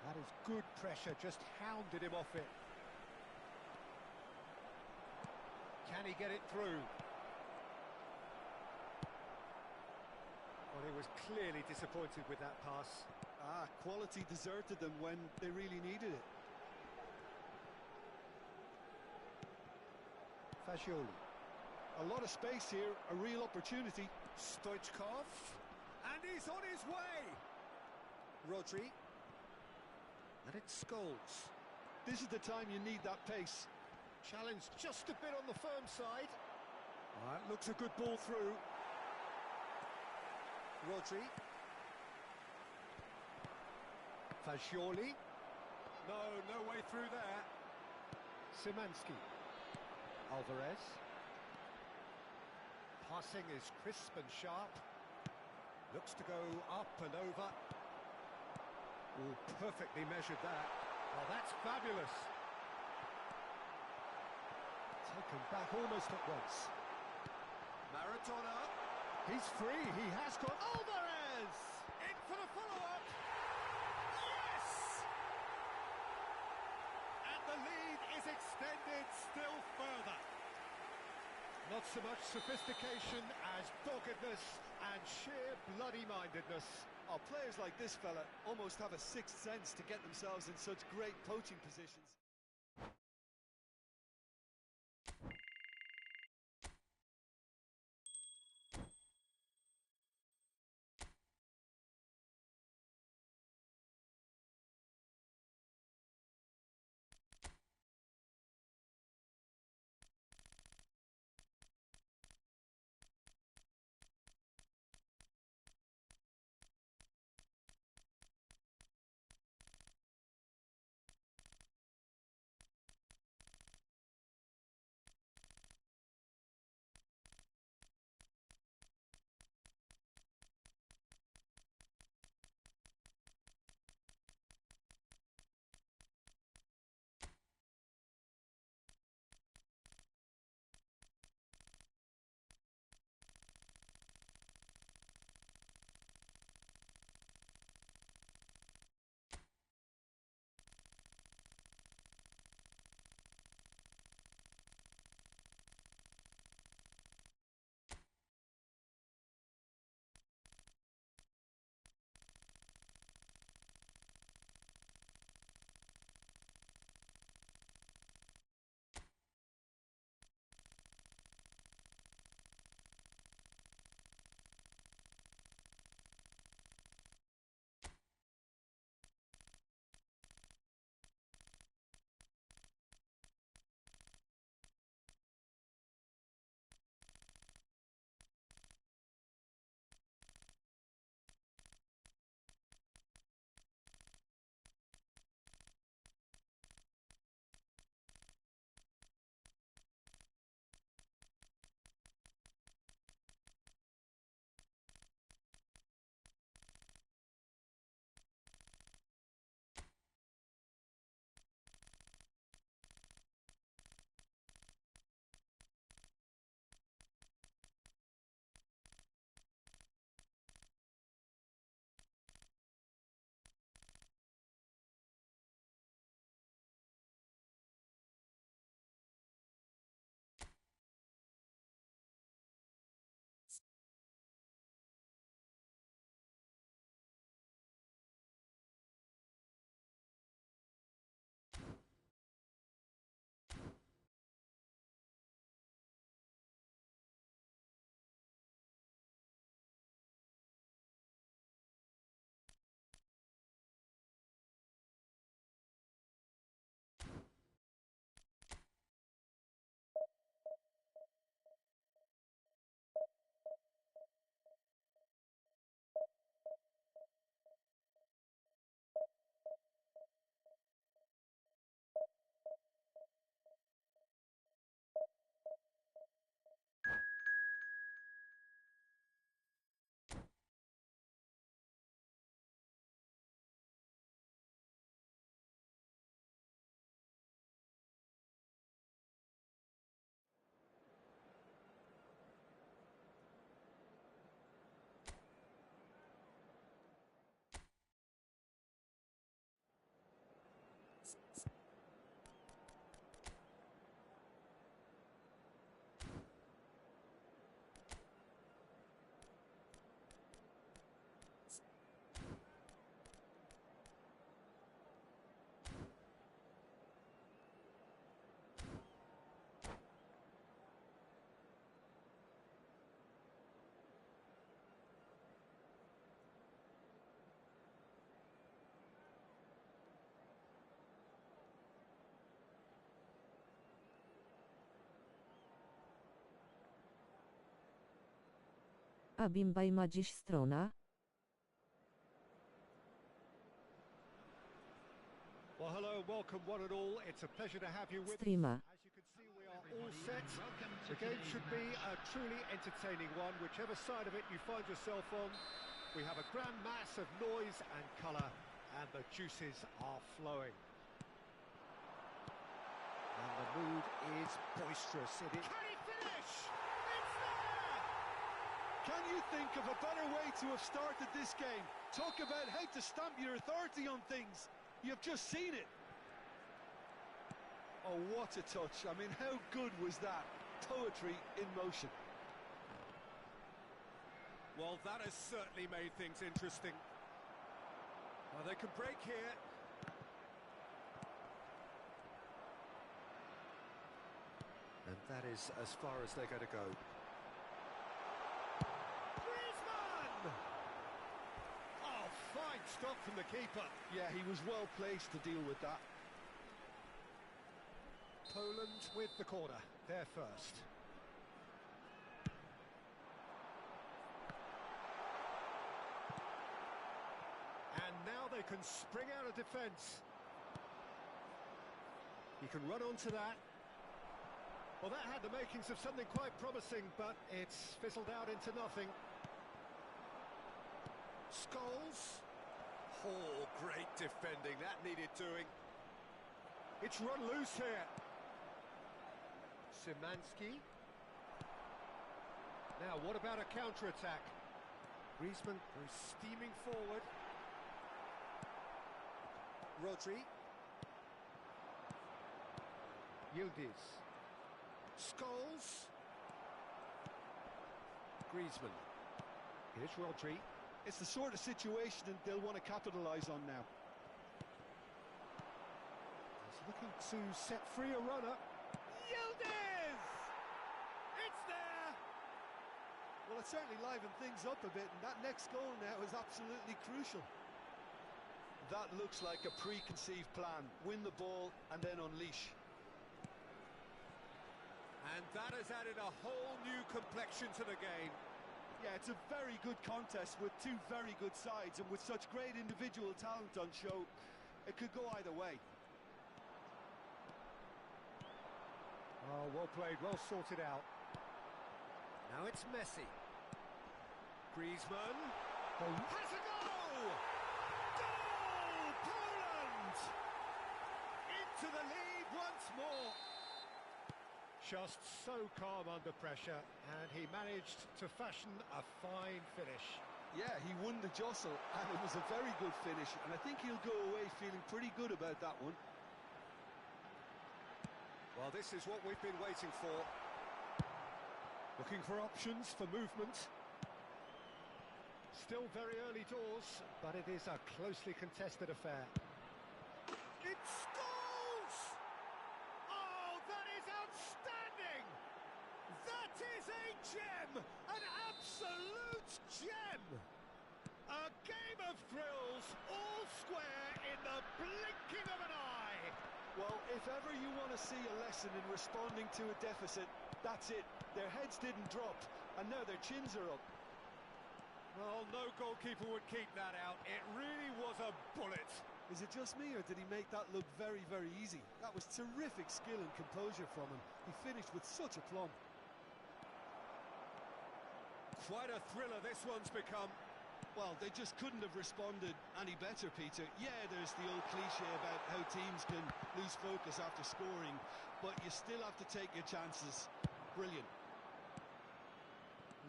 That is good pressure, just hounded him off it. Can he get it through? Well, he was clearly disappointed with that pass. Quality deserted them when they really needed it. Fagioli. A lot of space here, a real opportunity. Stoichkov. And he's on his way! Rodri. And it's Scholes. This is the time you need that pace. Challenge just a bit on the firm side. That looks a good ball through. Rodri. Fagioli. No way through there. Szymanski. Alvarez. Passing is crisp and sharp. Looks to go up and over. Oh, perfectly measured that. Oh, that's fabulous. Taken back almost at once. Maradona. He's free. He has got Alvarez. In for the follow-up. Yes! And the lead is extended still further. Not so much sophistication as doggedness and sheer bloody-mindedness. Players like this fella almost have a sixth sense to get themselves in such great poaching positions. A Bimbaj ma dziś strona? Well, hello, welcome one and all. It's a pleasure to have you with us. Streama. As you can see, we are all set. The game should be a truly entertaining one, whichever side of it you find yourself on. We have a grand mass of noise and colour, and the juices are flowing. And the mood is boisterous. Can he finish? It's there! Can you think of a better way to have started this game? Talk about how to stamp your authority on things. You've just seen it. Oh, what a touch. I mean, how good was that? Poetry in motion. Well, that has certainly made things interesting. Well, they can break here. And that is as far as they're going to go. Griezmann! Oh, fine stop from the keeper. Yeah, he was well placed to deal with that. Poland with the corner, there first. And now they can spring out of defence. He can run onto that. Well, that had the makings of something quite promising, but it's fizzled out into nothing. Scholes. Oh, great defending. That needed doing. It's run loose here. Szymanski. Now, what about a counter-attack? Griezmann goes steaming forward. Rodri. Yildiz. Scholes. Griezmann. Here's Rodri. It's the sort of situation that they'll want to capitalise on now. He's looking to set free a runner. Yildiz! It's there! Well, it certainly livened things up a bit, and that next goal now is absolutely crucial. That looks like a preconceived plan. Win the ball and then unleash. And that has added a whole new complexion to the game. Yeah, it's a very good contest with two very good sides, and with such great individual talent on show, it could go either way. Oh, well played, well sorted out. Now it's Messi. Griezmann. Oh, has a goal! Goal! Poland! Into the lead once more. Just so calm under pressure, and he managed to fashion a fine finish. Yeah, he won the jostle, and it was a very good finish, and I think he'll go away feeling pretty good about that one. Well, this is what we've been waiting for. Looking for options for movement. Still very early doors, but it is a closely contested affair. It's Scholes! Oh, that is outstanding! That is a gem! An absolute gem! A game of thrills, all square in the blinking of an eye! Well, if ever you want to see a lesson in responding to a deficit, that's it. Their heads didn't drop, and now their chins are up. Well, no goalkeeper would keep that out. It really was a bullet. Is it just me, or did he make that look very, very easy? That was terrific skill and composure from him. He finished with such aplomb. Quite a thriller this one's become. Well, they just couldn't have responded any better, Peter. Yeah, there's the old cliche about how teams can lose focus after scoring, but you still have to take your chances. Brilliant.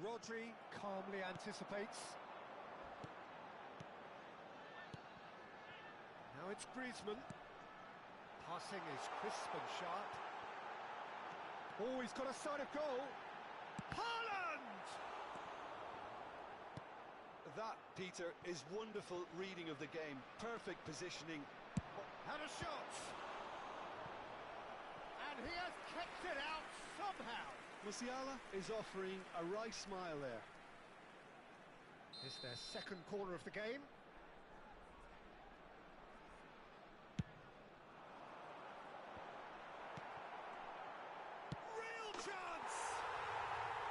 Rodri calmly anticipates. Now it's Griezmann. Passing is crisp and sharp. Oh, he's got a sight of goal. Haaland! That, Peter, is wonderful reading of the game. Perfect positioning. Had a shot! And he has kept it out somehow. Musiala is offering a wry smile there. It's their second corner of the game. Real chance!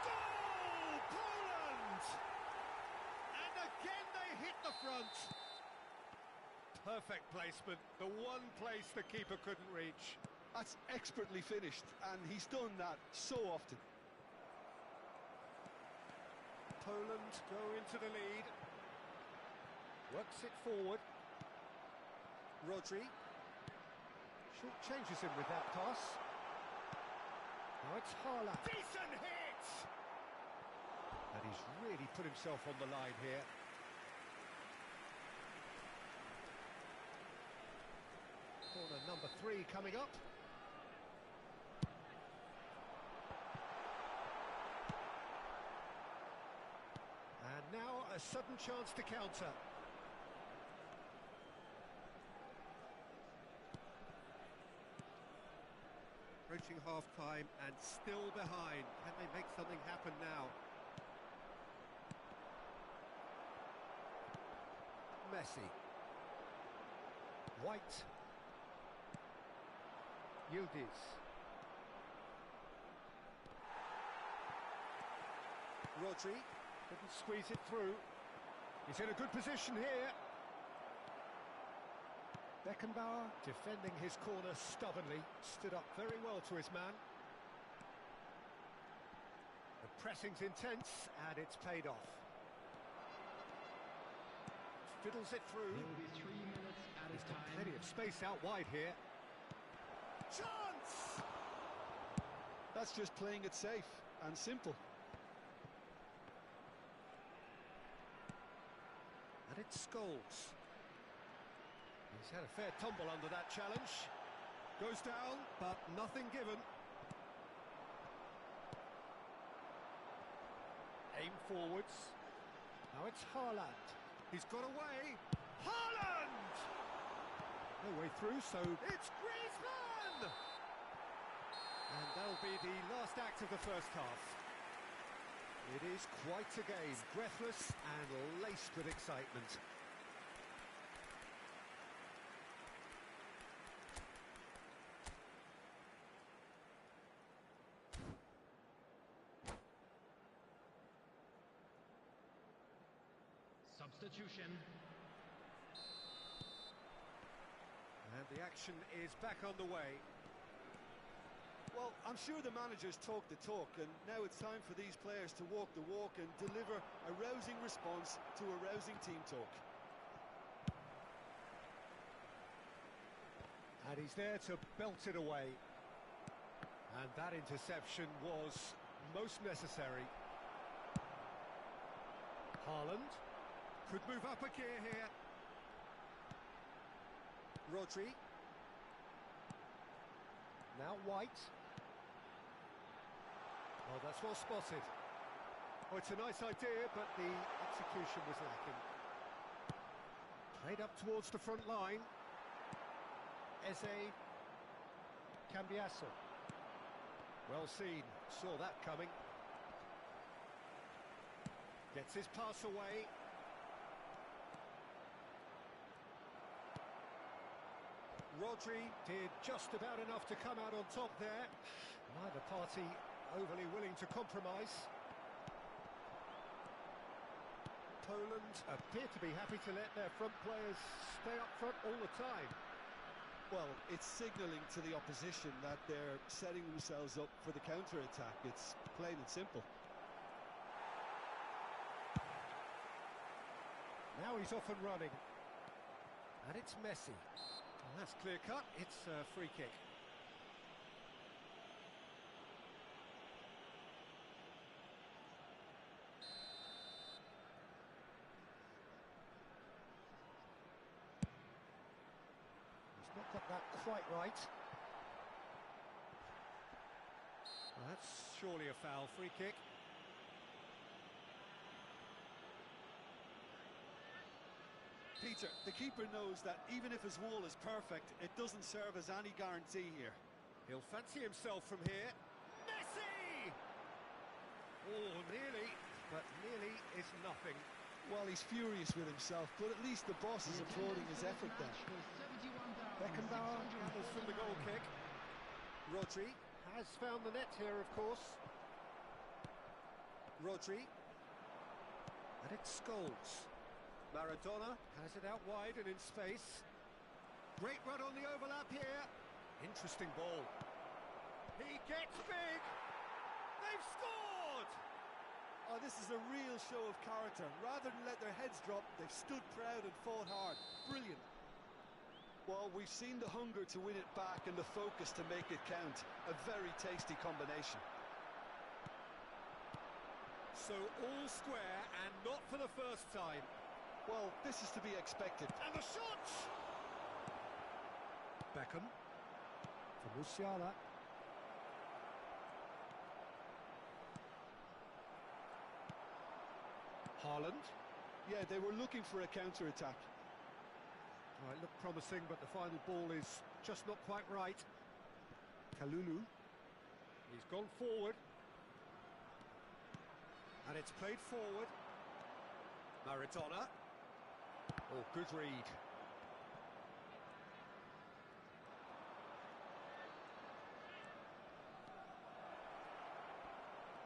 Goal! Poland! And again they hit the front. Perfect placement, the one place the keeper couldn't reach. That's expertly finished, and he's done that so often. Poland go into the lead. Works it forward. Rodri. Short changes him with that pass. Now it's Haaland. Decent hit! And he's really put himself on the line here. Corner number 3 coming up. And now a sudden chance to counter. Approaching half-time and still behind. Can they make something happen now? Messi. White. Yildiz. Rodri. Couldn't squeeze it through. He's in a good position here. Beckenbauer defending his corner stubbornly. Stood up very well to his man. The pressing's intense and it's paid off. Fiddles it through. There will be 3 minutes at a He's got time. plenty of space out wide here. Chance! That's just playing it safe and simple. And it's Scholes. He's had a fair tumble under that challenge. Goes down, but nothing given. Aim forwards. Now it's Haaland. He's got away. Haaland! No way through, so it's Griezmann! And that'll be the last act of the first half. It is quite a game, breathless and laced with excitement. Substitution. And the action is back underway. Well, I'm sure the managers talk the talk, and now it's time for these players to walk the walk and deliver a rousing response to a rousing team talk. And he's there to belt it away. And that interception was most necessary. Haaland could move up a gear here. Rodri. Now White. Oh, that's well spotted. Oh, it's a nice idea, but the execution was lacking. Played up towards the front line. Eze. Cambiasso. Well seen, saw that coming. Gets his pass away. Rodri did just about enough to come out on top there. Neither party overly willing to compromise. Poland appear to be happy to let their front players stay up front all the time. Well, it's signalling to the opposition that they're setting themselves up for the counter-attack. It's plain and simple. Now he's off and running. And it's Messi. And that's clear cut, it's a free kick. He's not Not got that quite right. Well, that's surely a foul. Free kick. Peter, the keeper knows that even if his wall is perfect, it doesn't serve as any guarantee here. He'll fancy himself from here. Messi! Oh, nearly, but nearly is nothing. Well, he's furious with himself, but at least the boss is applauding his effort there. Beckenbauer gathers from the goal kick. Rodri has found the net here, of course. Rodri. And it's Scholes. Maradona has it out wide and in space. Great run on the overlap here. Interesting ball. He gets big. They've scored! Oh, this is a real show of character. Rather than let their heads drop, they've stood proud and fought hard. Brilliant. Well, we've seen the hunger to win it back and the focus to make it count. A very tasty combination. So all square and not for the first time. Well, this is to be expected. And the shot! Beckham. For Musiala. Haaland. Yeah, they were looking for a counter-attack. Well, it looked promising, but the final ball is just not quite right. Kalulu. He's gone forward. And it's played forward. Maradona. Oh, good read.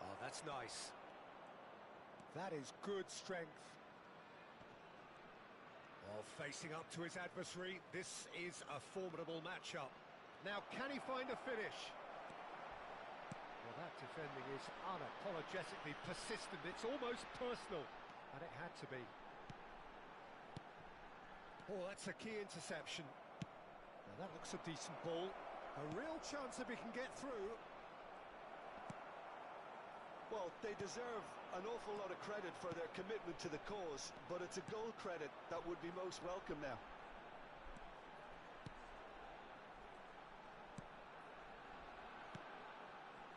Oh, that's nice. That is good strength. Oh, facing up to his adversary, this is a formidable matchup. Now, can he find a finish? Well, that defending is unapologetically persistent. It's almost personal, and it had to be. Oh, that's a key interception. Now, that looks a decent ball. A real chance if he can get through. Well, they deserve an awful lot of credit for their commitment to the cause, but it's a goal credit that would be most welcome now.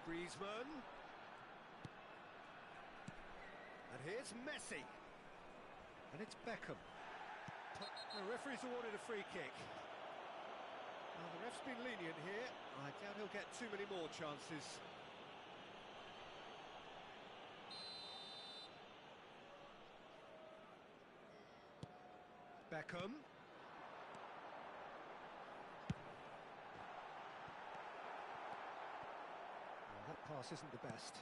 Griezmann. And here's Messi. And it's Beckham. The referee's awarded a free kick. Now, the ref's been lenient here. I doubt he'll get too many more chances. Beckham. Well, that pass isn't the best.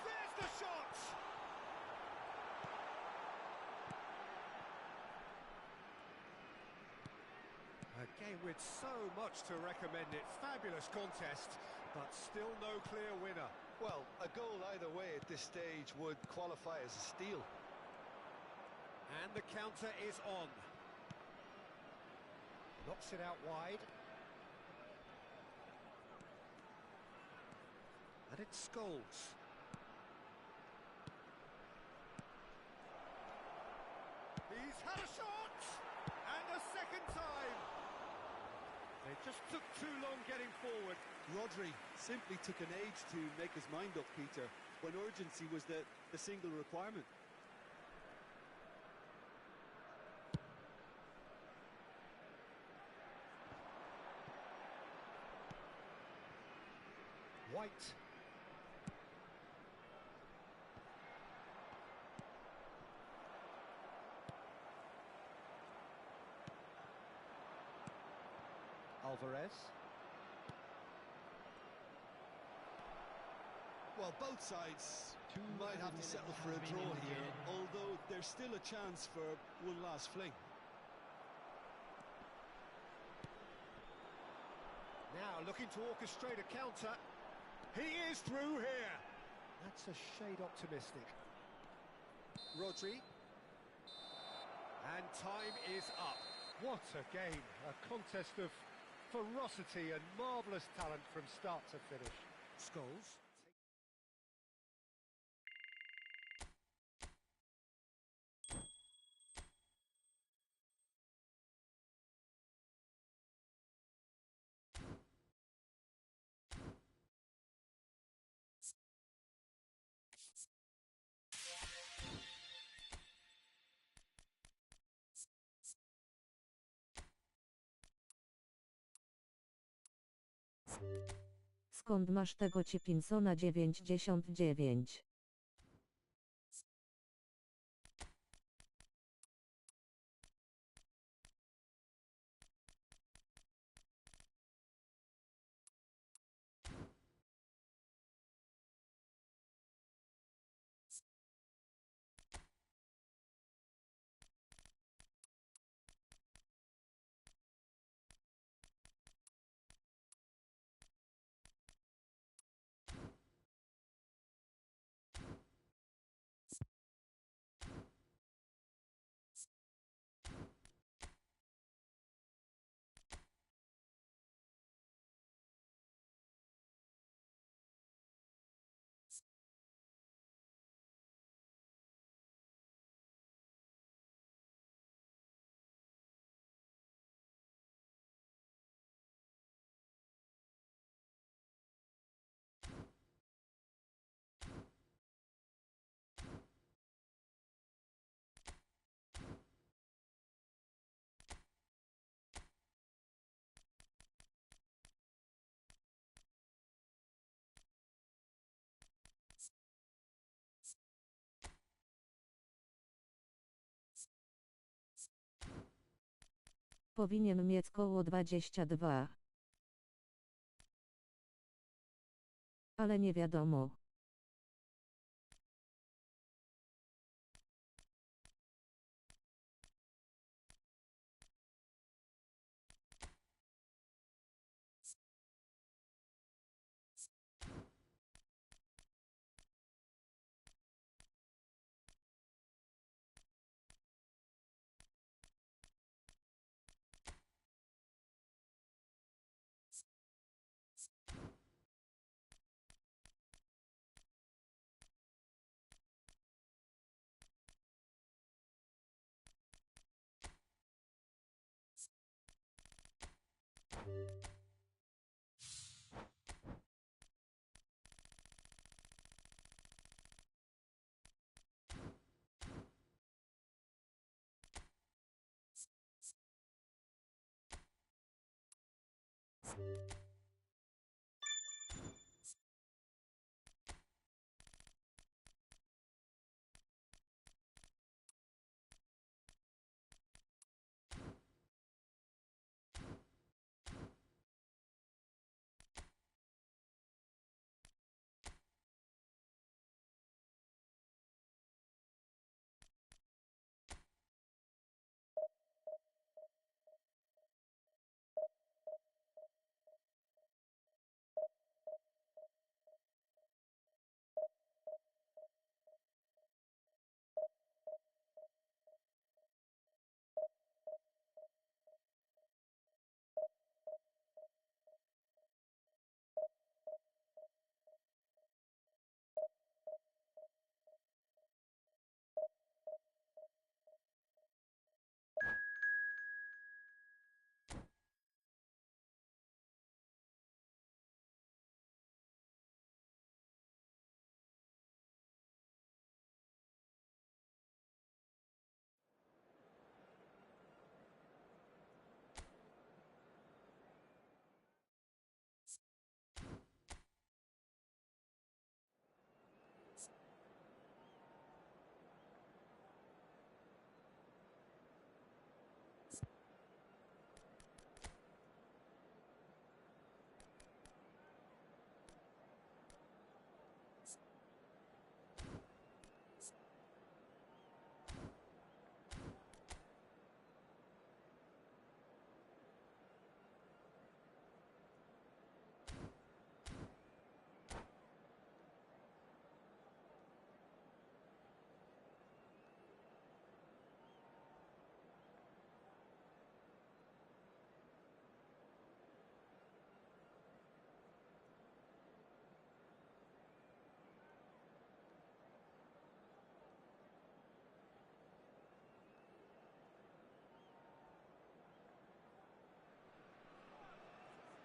There's the shot! A game with so much to recommend it. Fabulous contest, but still no clear winner. Well, a goal either way at this stage would qualify as a steal. And the counter is on. Knocks it out wide. And it's Scholes. He's had a shot! And a second time! They just took too long getting forward. Rodri simply took an age to make his mind up, Peter, when urgency was the single requirement. White. Alvarez. Well, both sides might have to settle for a draw here, although there's still a chance for one last fling. Now looking to orchestrate a counter. He is through here. That's a shade optimistic. Rodri. And time is up. What a game. A contest of ferocity and marvellous talent from start to finish. Scholes. Skąd masz tego Cipinsona 99? Powinien mieć koło 22. Ale nie wiadomo.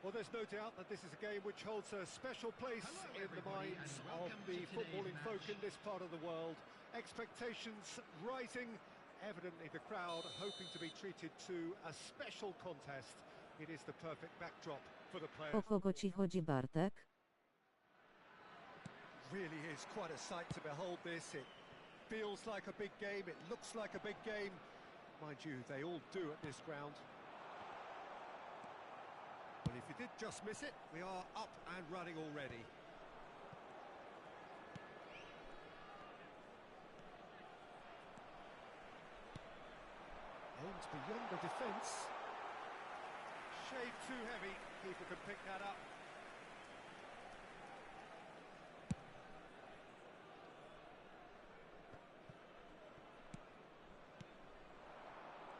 Well, there's no doubt that this is a game which holds a special place in the minds of the footballing folk in this part of the world. Expectations rising, evidently the crowd hoping to be treated to a special contest. It is the perfect backdrop for the O players. kogo ci chodzi, Bartek? Really is quite a sight to behold this. It feels like a big game, it looks like a big game. Mind you, they all do at this ground. But if you did just miss it, we are up and running already. Aims beyond the defence. Shade too heavy, keeper can pick that up.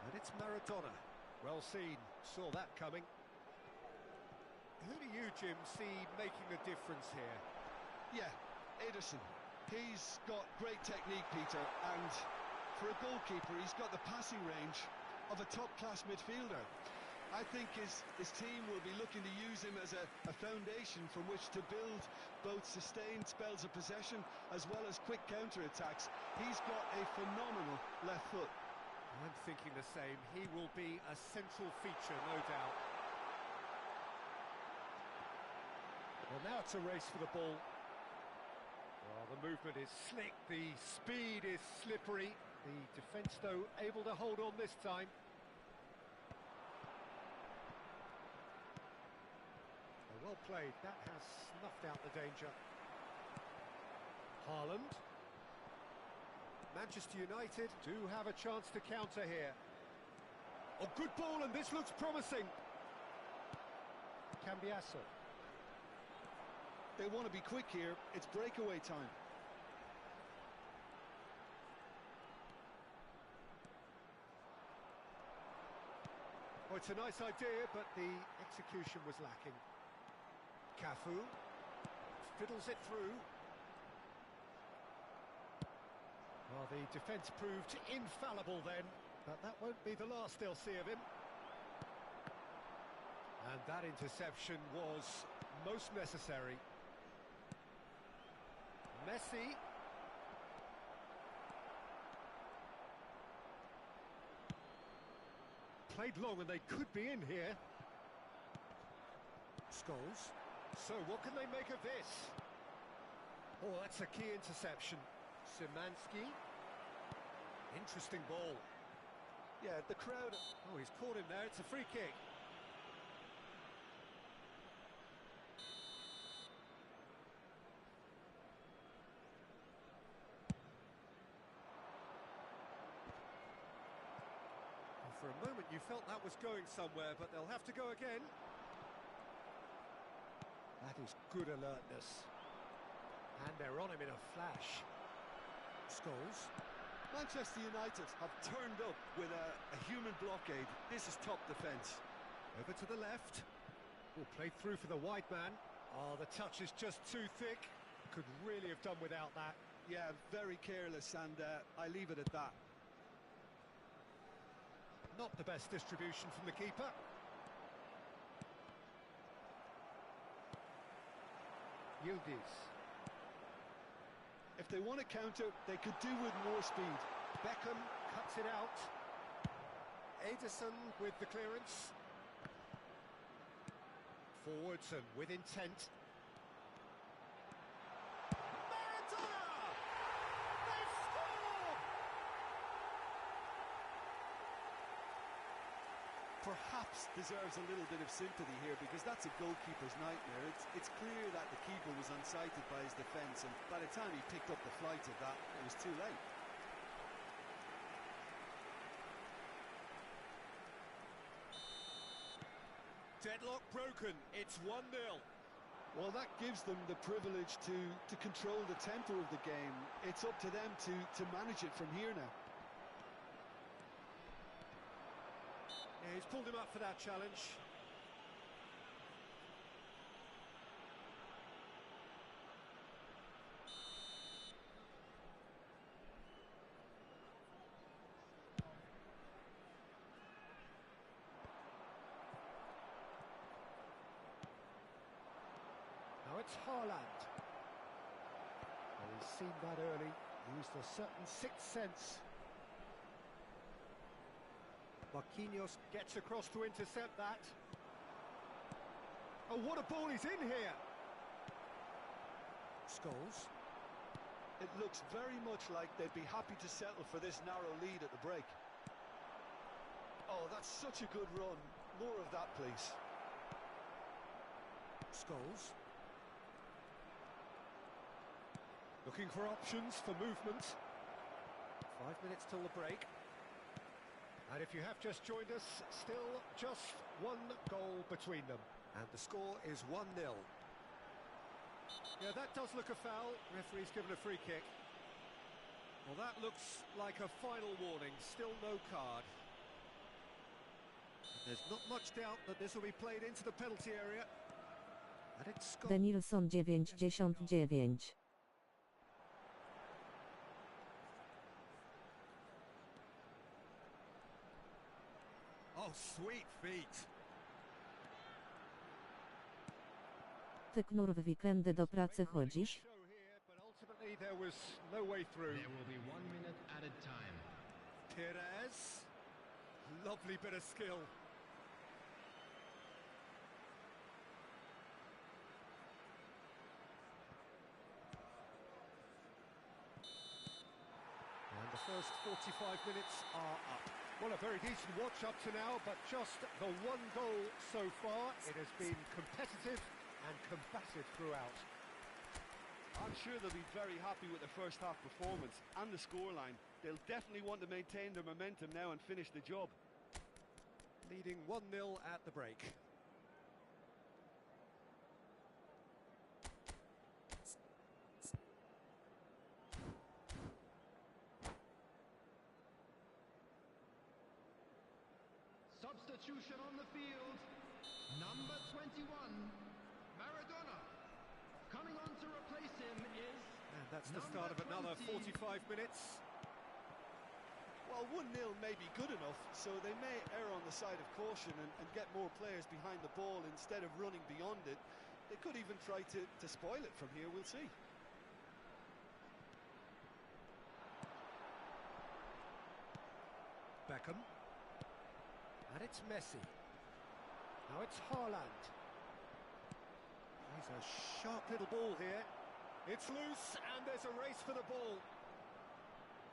And it's Maradona. Well seen, saw that coming. Who do you, Jim, see making the difference here? Yeah, Ederson. He's got great technique, Peter, and for a goalkeeper, he's got the passing range of a top-class midfielder. I think his team will be looking to use him as a foundation from which to build both sustained spells of possession as well as quick counter-attacks. He's got a phenomenal left foot. I'm thinking the same. He will be a central feature, no doubt. Well, now it's a race for the ball. Well, the movement is slick, the speed is slippery. The defence, though, able to hold on this time. Well played, that has snuffed out the danger. Haaland. Manchester United do have a chance to counter here. Oh, good ball, and this looks promising. Cambiasso. They want to be quick here, it's breakaway time. Oh, it's a nice idea, but the execution was lacking. Cafu fiddles it through. Well, the defence proved infallible then, but that won't be the last they'll see of him. And that interception was most necessary. Messi. Played long and they could be in here. Scholes. So what can they make of this? Oh, that's a key interception. Szymanski. Interesting ball. Yeah, the crowd... Oh, he's caught him there. It's a free kick. And for a moment you felt that was going somewhere, but they'll have to go again. That is good alertness. And they're on him in a flash. Scholes. Manchester United have turned up with a human blockade. This is top defence. Over to the left. Oh, played through for the wide man. Oh, the touch is just too thick. Could really have done without that. Yeah, very careless, and I leave it at that. Not the best distribution from the keeper. Yildiz. If they want to counter, they could do with more speed. Beckham cuts it out. Ederson with the clearance. Forwards and with intent. Maradona! They score! Perhaps deserves a little bit of sympathy here, because that's a goalkeeper's nightmare. It's clear that the keeper was unsighted by his defence, and by the time he picked up the flight of that, it was too late. Deadlock broken, it's 1-0. Well, that gives them the privilege to control the tempo of the game. It's up to them to manage it from here now. Yeah, he's pulled him up for that challenge. Now it's Haaland. Well, he's seen that early, used a certain sixth sense. Marquinhos gets across to intercept that. Oh, what a ball he's in here! Scholes. It looks very much like they'd be happy to settle for this narrow lead at the break. Oh, that's such a good run. More of that, please. Scholes. Looking for options for movement. 5 minutes till the break. And if you have just joined us, still just one goal between them. And the score is 1-0. Yeah, that does look a foul. Referee's given a free kick. Well, that looks like a final warning. Still no card. There's not much doubt that this will be played into the penalty area. And it's Denilson 99. Oh, sweet feet. Ty knur w weekendy do pracy chodzisz? But ultimately there was no way through. There will be 1 minute added time. Perez. Lovely bit of skill. And the first 45 minutes are up. Well, a very decent watch up to now, but just the one goal so far. It has been competitive and combative throughout. I'm sure they'll be very happy with the first half performance and the scoreline. They'll definitely want to maintain their momentum now and finish the job. Leading 1-0 at the break. Substitution on the field. Number 21, Maradona. Coming on to replace him is... And that's the start of another 45 minutes. Well, 1-0 may be good enough, so they may err on the side of caution and get more players behind the ball instead of running beyond it. They could even try to spoil it from here, we'll see. Beckham. And it's Messi. Now it's Haaland. He's a sharp little ball here. It's loose, and there's a race for the ball.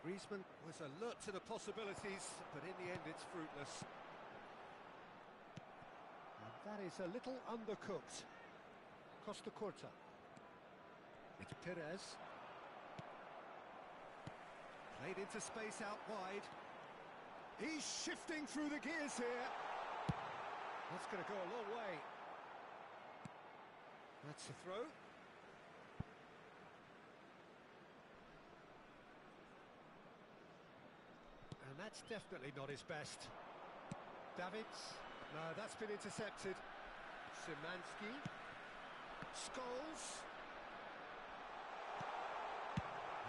Griezmann was alert to the possibilities, but in the end it's fruitless. And that is a little undercooked. Costa Curta. It's Perez. Played into space out wide. He's shifting through the gears here. That's going to go a long way. That's a throw. And that's definitely not his best. Davids. No, that's been intercepted. Szymanski. Scholes.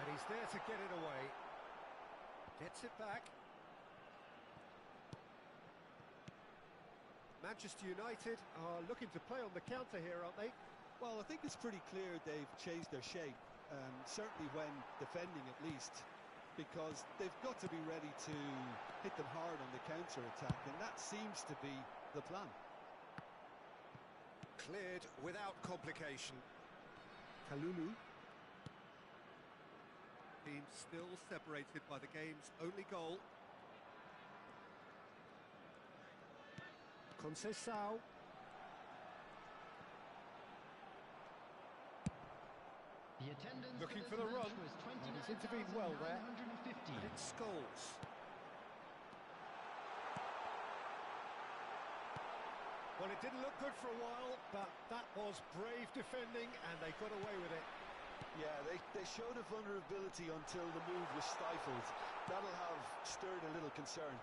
And he's there to get it away. Gets it back. Manchester United are looking to play on the counter here, aren't they? Well, I think it's pretty clear they've changed their shape, certainly when defending at least, because they've got to be ready to hit them hard on the counter-attack, and that seems to be the plan. Cleared without complication. Kalulu. Team still separated by the game's only goal. Conceição. The attendance Looking for for the this run. match was And he's intervened well there. 29,950. And it's Scholes. Well, it didn't look good for a while, but that was brave defending, and they got away with it. Yeah, they showed a vulnerability until the move was stifled. That'll have stirred a little concern.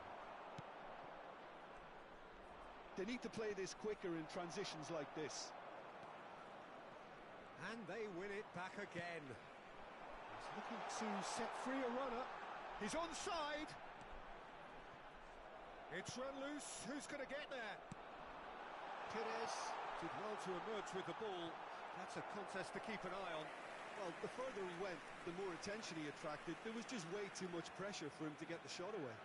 They need to play this quicker in transitions like this. And they win it back again. He's looking to set free a runner. He's onside. It's run loose. Who's going to get there? Perez did well to emerge with the ball. That's a contest to keep an eye on. Well, the further he went, the more attention he attracted. There was just way too much pressure for him to get the shot away.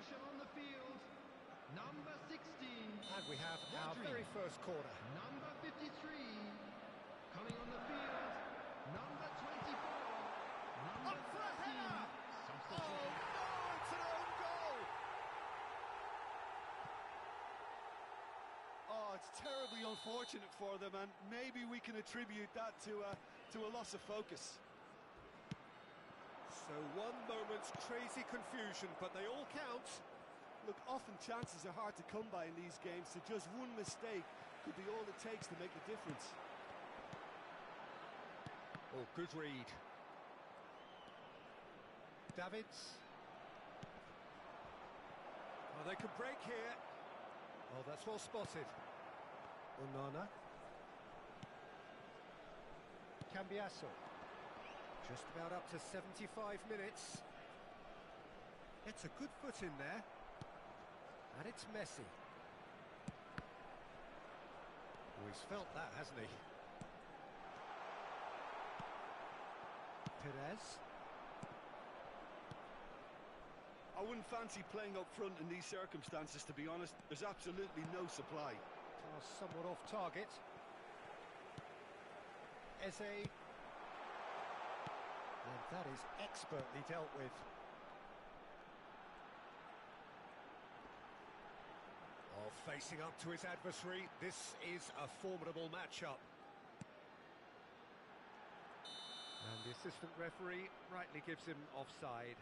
substitution on the field. Number 16. And we have our Rodri. very first corner. Number 53. Coming on the field. Number 24. Number Up for a 13. header! Oh Substitution. no, it's an own goal! Oh, it's terribly unfortunate for them, and maybe we can attribute that to a loss of focus. So one moment's crazy confusion, but they all count. Look, often chances are hard to come by in these games, so just one mistake could be all it takes to make the difference. Oh, good read. Davids. Oh, they could break here. Oh, that's well spotted. Onana. Cambiasso. Just about up to 75 minutes. It's a good foot in there. And it's Messi. Oh, he's felt that, hasn't he? Perez. I wouldn't fancy playing up front in these circumstances, to be honest. There's absolutely no supply. Pass somewhat off target. Eze. And that is expertly dealt with. Oh, facing up to his adversary, this is a formidable matchup. And the assistant referee rightly gives him offside.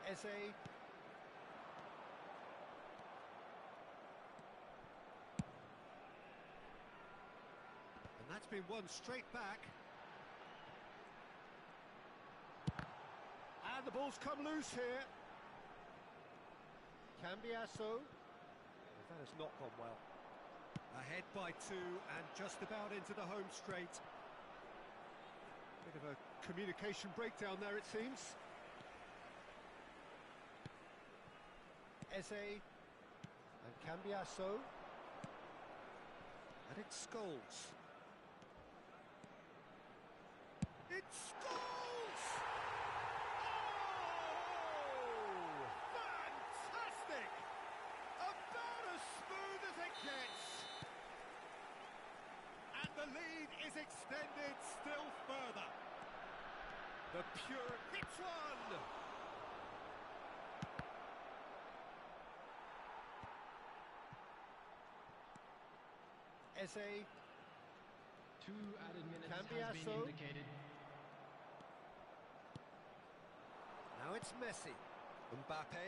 Eze. And that's been won straight back. And the ball's come loose here. Cambiasso. That has not gone well. Ahead by 2 and just about into the home straight. Bit of a communication breakdown there, it seems. Eze and Cambiasso, and it's Scholes. It's Scholes! Oh! Fantastic! About as smooth as it gets. And the lead is extended still further. The pure hits one! Eze. 2 added minutes has Cambiasso. been indicated. Now it's Messi. Mbappe.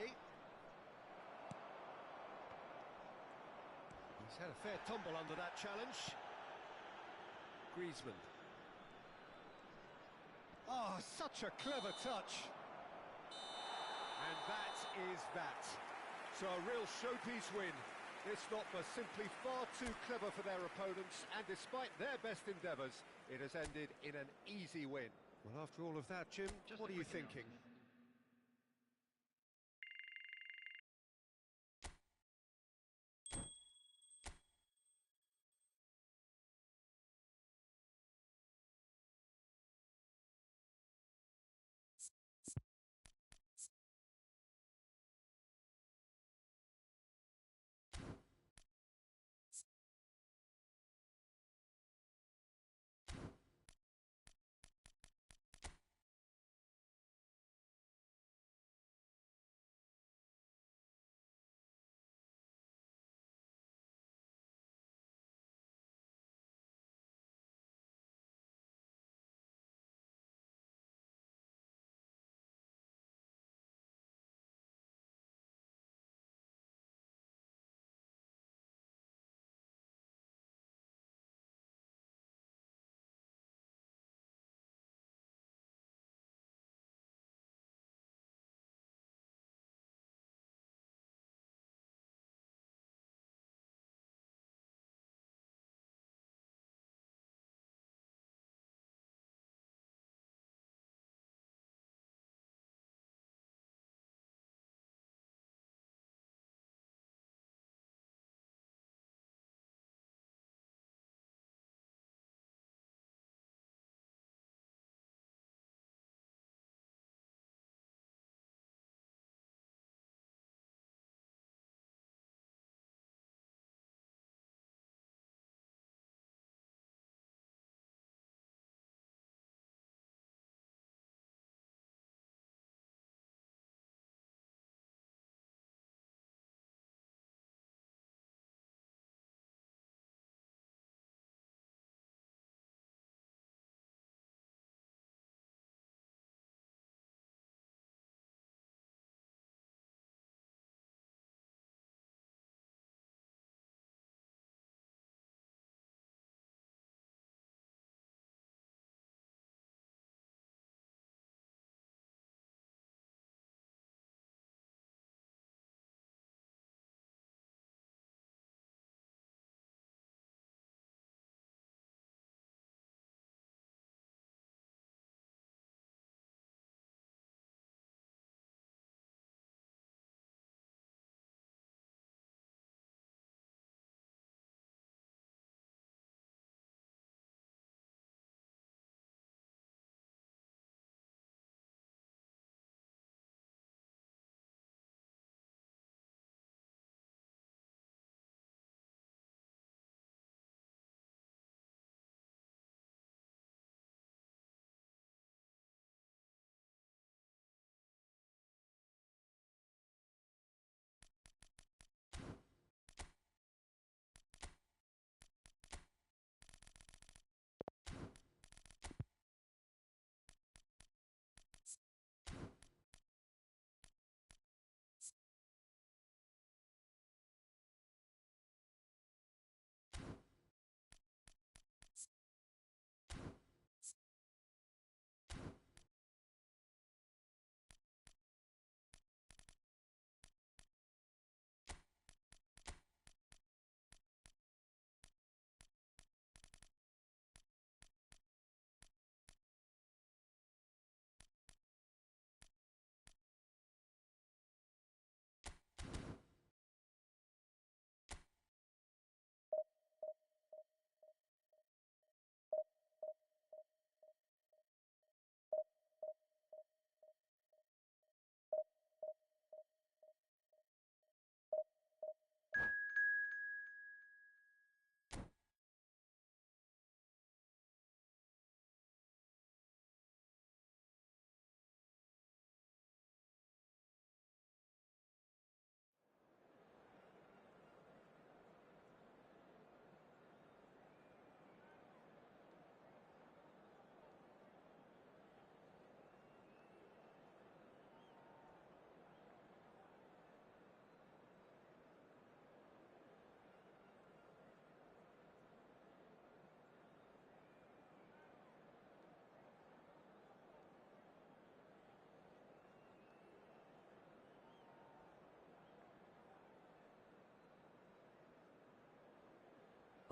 He's had a fair tumble under that challenge. Griezmann. Oh, such a clever touch. And that is that. So a real showpiece win. This lot was simply far too clever for their opponents, and despite their best endeavours, it has ended in an easy win. Well, after all of that, Jim, Just what a are you quick thinking? announcement.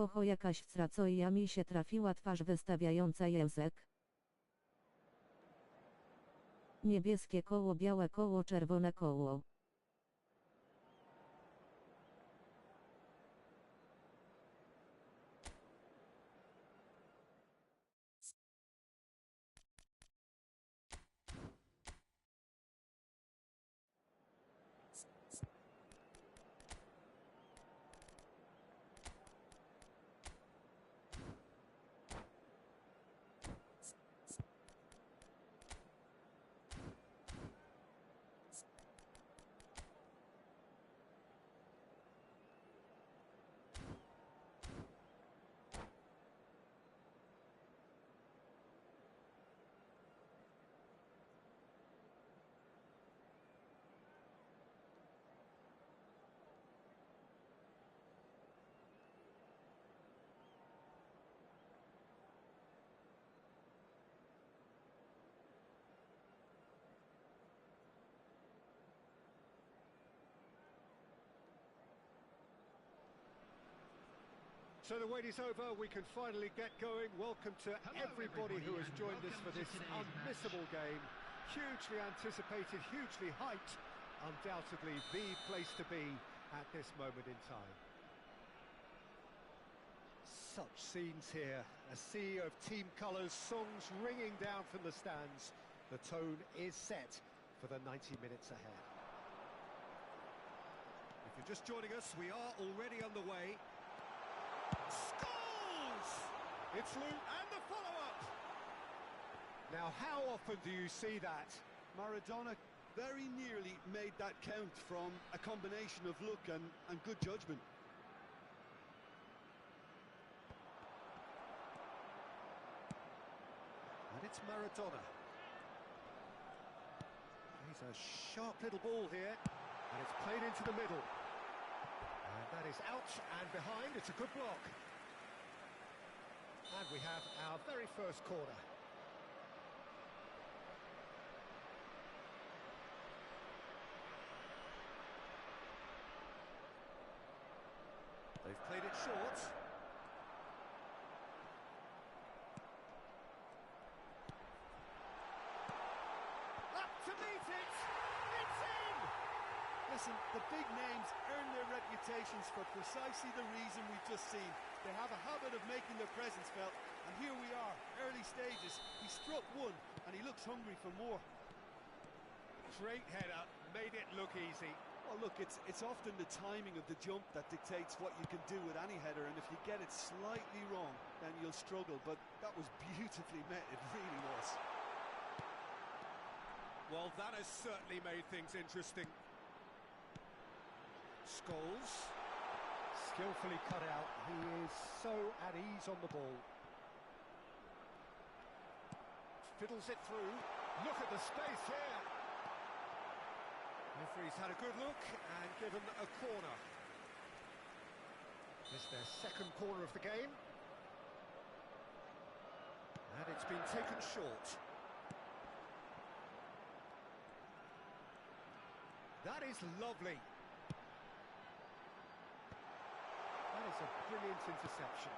Hoho, jakaś wsra, co i ja mi się trafiła twarz wystawiająca język. Niebieskie koło, białe koło, czerwone koło. So the wait is over, we can finally get going. Welcome to everybody who has joined us for this unmissable game. Hugely anticipated, hugely hyped, undoubtedly the place to be at this moment in time. Such scenes here, a sea of team colours, songs ringing down from the stands. The tone is set for the 90 minutes ahead. If you're just joining us, we are already underway. Scores! It's Luke and the follow-up. Now, how often do you see that? Maradona very nearly made that count from a combination of luck and good judgment. And it's Maradona. He's a sharp little ball here, and it's played into the middle. And that is out and behind. It's a good block. And we have our very first corner. They've played it short. Up to meet it! It's in! Listen, the big names earn their reputations for precisely the reason we've just seen. They have a habit of making their presence felt, and here we are, early stages. He struck one, and he looks hungry for more. Great header, made it look easy. Well, look, it's often the timing of the jump that dictates what you can do with any header, and if you get it slightly wrong, then you'll struggle. But that was beautifully met, it really was. Well, that has certainly made things interesting. Scholes, skillfully cut out. He is so at ease on the ball. Fiddles it through. Look at the space here. Referee's had a good look and given a corner. It's their second corner of the game. And it's been taken short. That is lovely. That is a brilliant interception.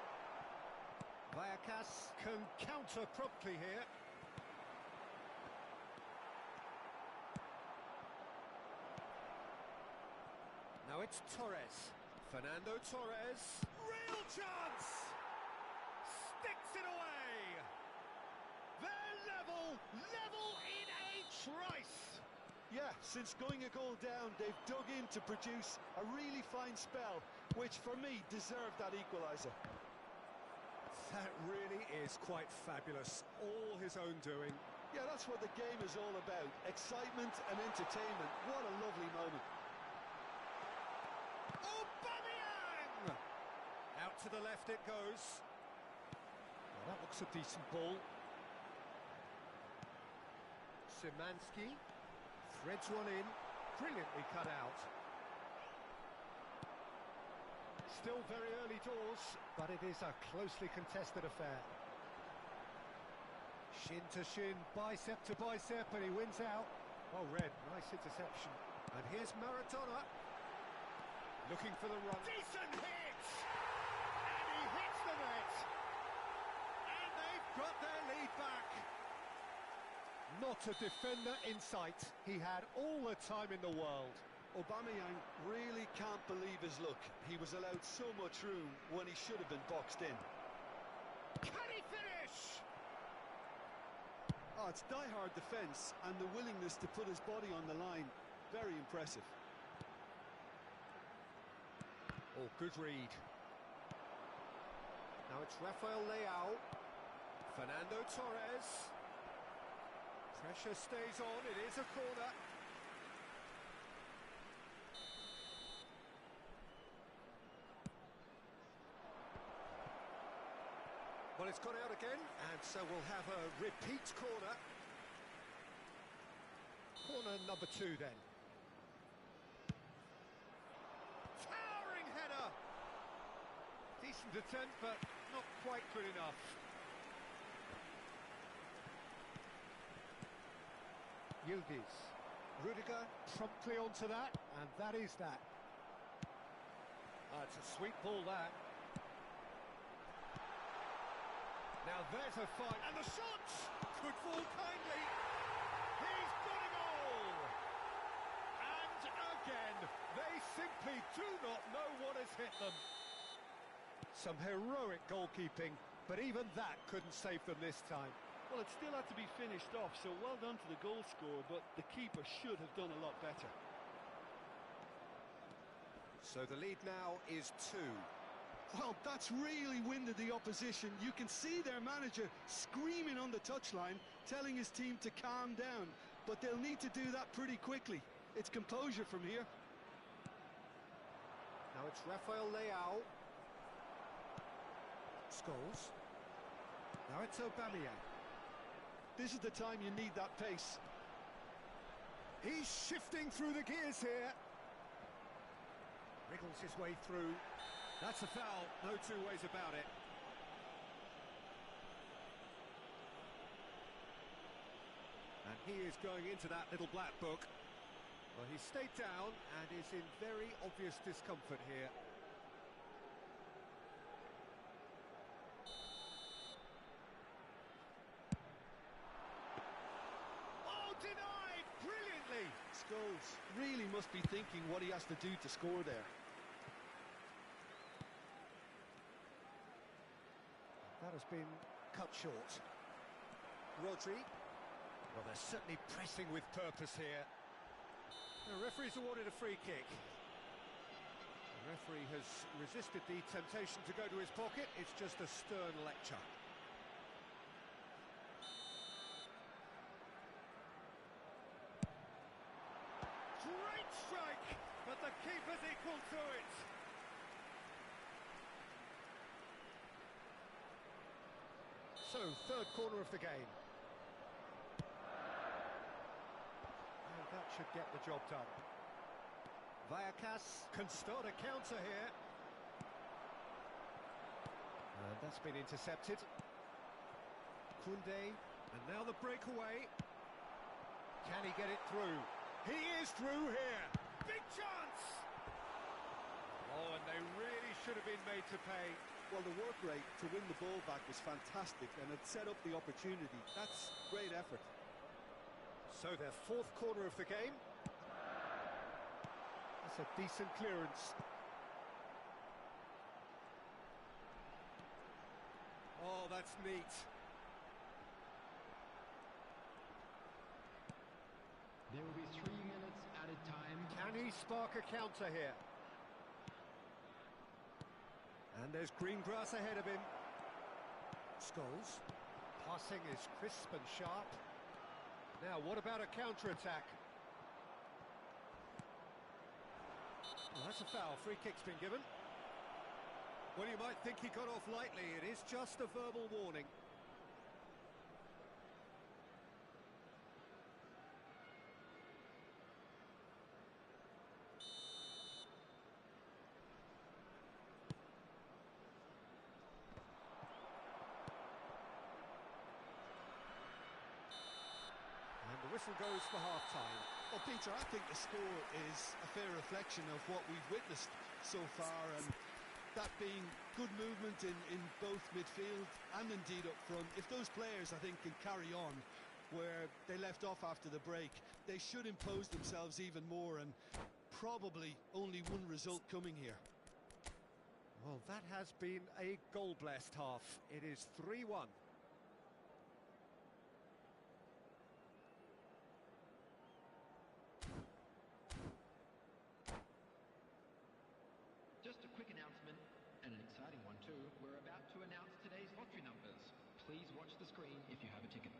Vallecas can counter promptly here. Now it's Torres. Fernando Torres. Real chance! Sticks it away! They're level in a trice! Yeah, since going a goal down, they've dug in to produce a really fine spell, which for me deserved that equaliser. That really is quite fabulous. All his own doing. Yeah, that's what the game is all about. Excitement and entertainment. What a lovely moment. Aubameyang! Out to the left it goes. Well, that looks a decent ball. Szymanski threads one in. Brilliantly cut out. Still very early doors, but it is a closely contested affair. Shin to shin, bicep to bicep, and he wins out. Oh, Red, nice interception. And here's Maradona. Looking for the run. Decent hit! And he got their lead back. Not a defender in sight. He had all the time in the world. Aubameyang really can't believe his luck. He was allowed so much room when he should have been boxed in. Can he finish? Oh, it's die-hard defence and the willingness to put his body on the line. Very impressive. Oh, good read. Now it's Rafael Leao. Fernando Torres. Pressure stays on. It is a corner. Well, it's gone out again, and so we'll have a repeat corner. Corner number 2 then. Towering header! Decent attempt, but not quite good enough. Yildiz. Rudiger promptly onto that, and that is that. It's a sweet ball, that. Now there's a fight, and the shot could fall kindly. He's got a goal! And again, they simply do not know what has hit them. Some heroic goalkeeping, but even that couldn't save them this time. Well, it still had to be finished off, so well done to the goal scorer, but the keeper should have done a lot better. So the lead now is 2. Well, that's really winded the opposition. You can see their manager screaming on the touchline, telling his team to calm down. But they'll need to do that pretty quickly. It's composure from here. Now it's Rafael Leao. Scholes. Now it's Aubameyang. This is the time you need that pace. He's shifting through the gears here. Wriggles his way through. That's a foul, no two ways about it. And he is going into that little black book. Well, he stayed down and is in very obvious discomfort here. Oh, denied! Brilliantly! Scholes really must be thinking what he has to do to score there. That has been cut short. Rodri. Well, they're certainly pressing with purpose here. The referee's awarded a free kick. The referee has resisted the temptation to go to his pocket. It's just a stern lecture. Great strike, but the keeper's equal to it. So, third corner of the game. And that should get the job done. Vallecas can start a counter here. And that's been intercepted. Koundé, and now the breakaway. Can he get it through? He is through here. Big chance! Oh, and they really should have been made to pay. Well, the work rate to win the ball back was fantastic, and it set up the opportunity. That's great effort. So their fourth corner of the game. That's a decent clearance. Oh, that's neat. There will be 3 minutes added time. Can he spark a counter here? And there's green grass ahead of him. Scholes. Passing is crisp and sharp. Now, what about a counter-attack? Well, that's a foul. Free kick's been given. Well, you might think he got off lightly. It is just a verbal warning. The whistle goes for half-time. Well, Peter, I think the score is a fair reflection of what we've witnessed so far, and that being good movement in both midfield and indeed up front. If those players, I think, can carry on where they left off after the break, they should impose themselves even more, and probably only one result coming here. Well, that has been a goal-blessed half. It is 3-1. Just a quick announcement, and an exciting one too. We're about to announce today's lottery numbers. Please watch the screen if you have a ticket.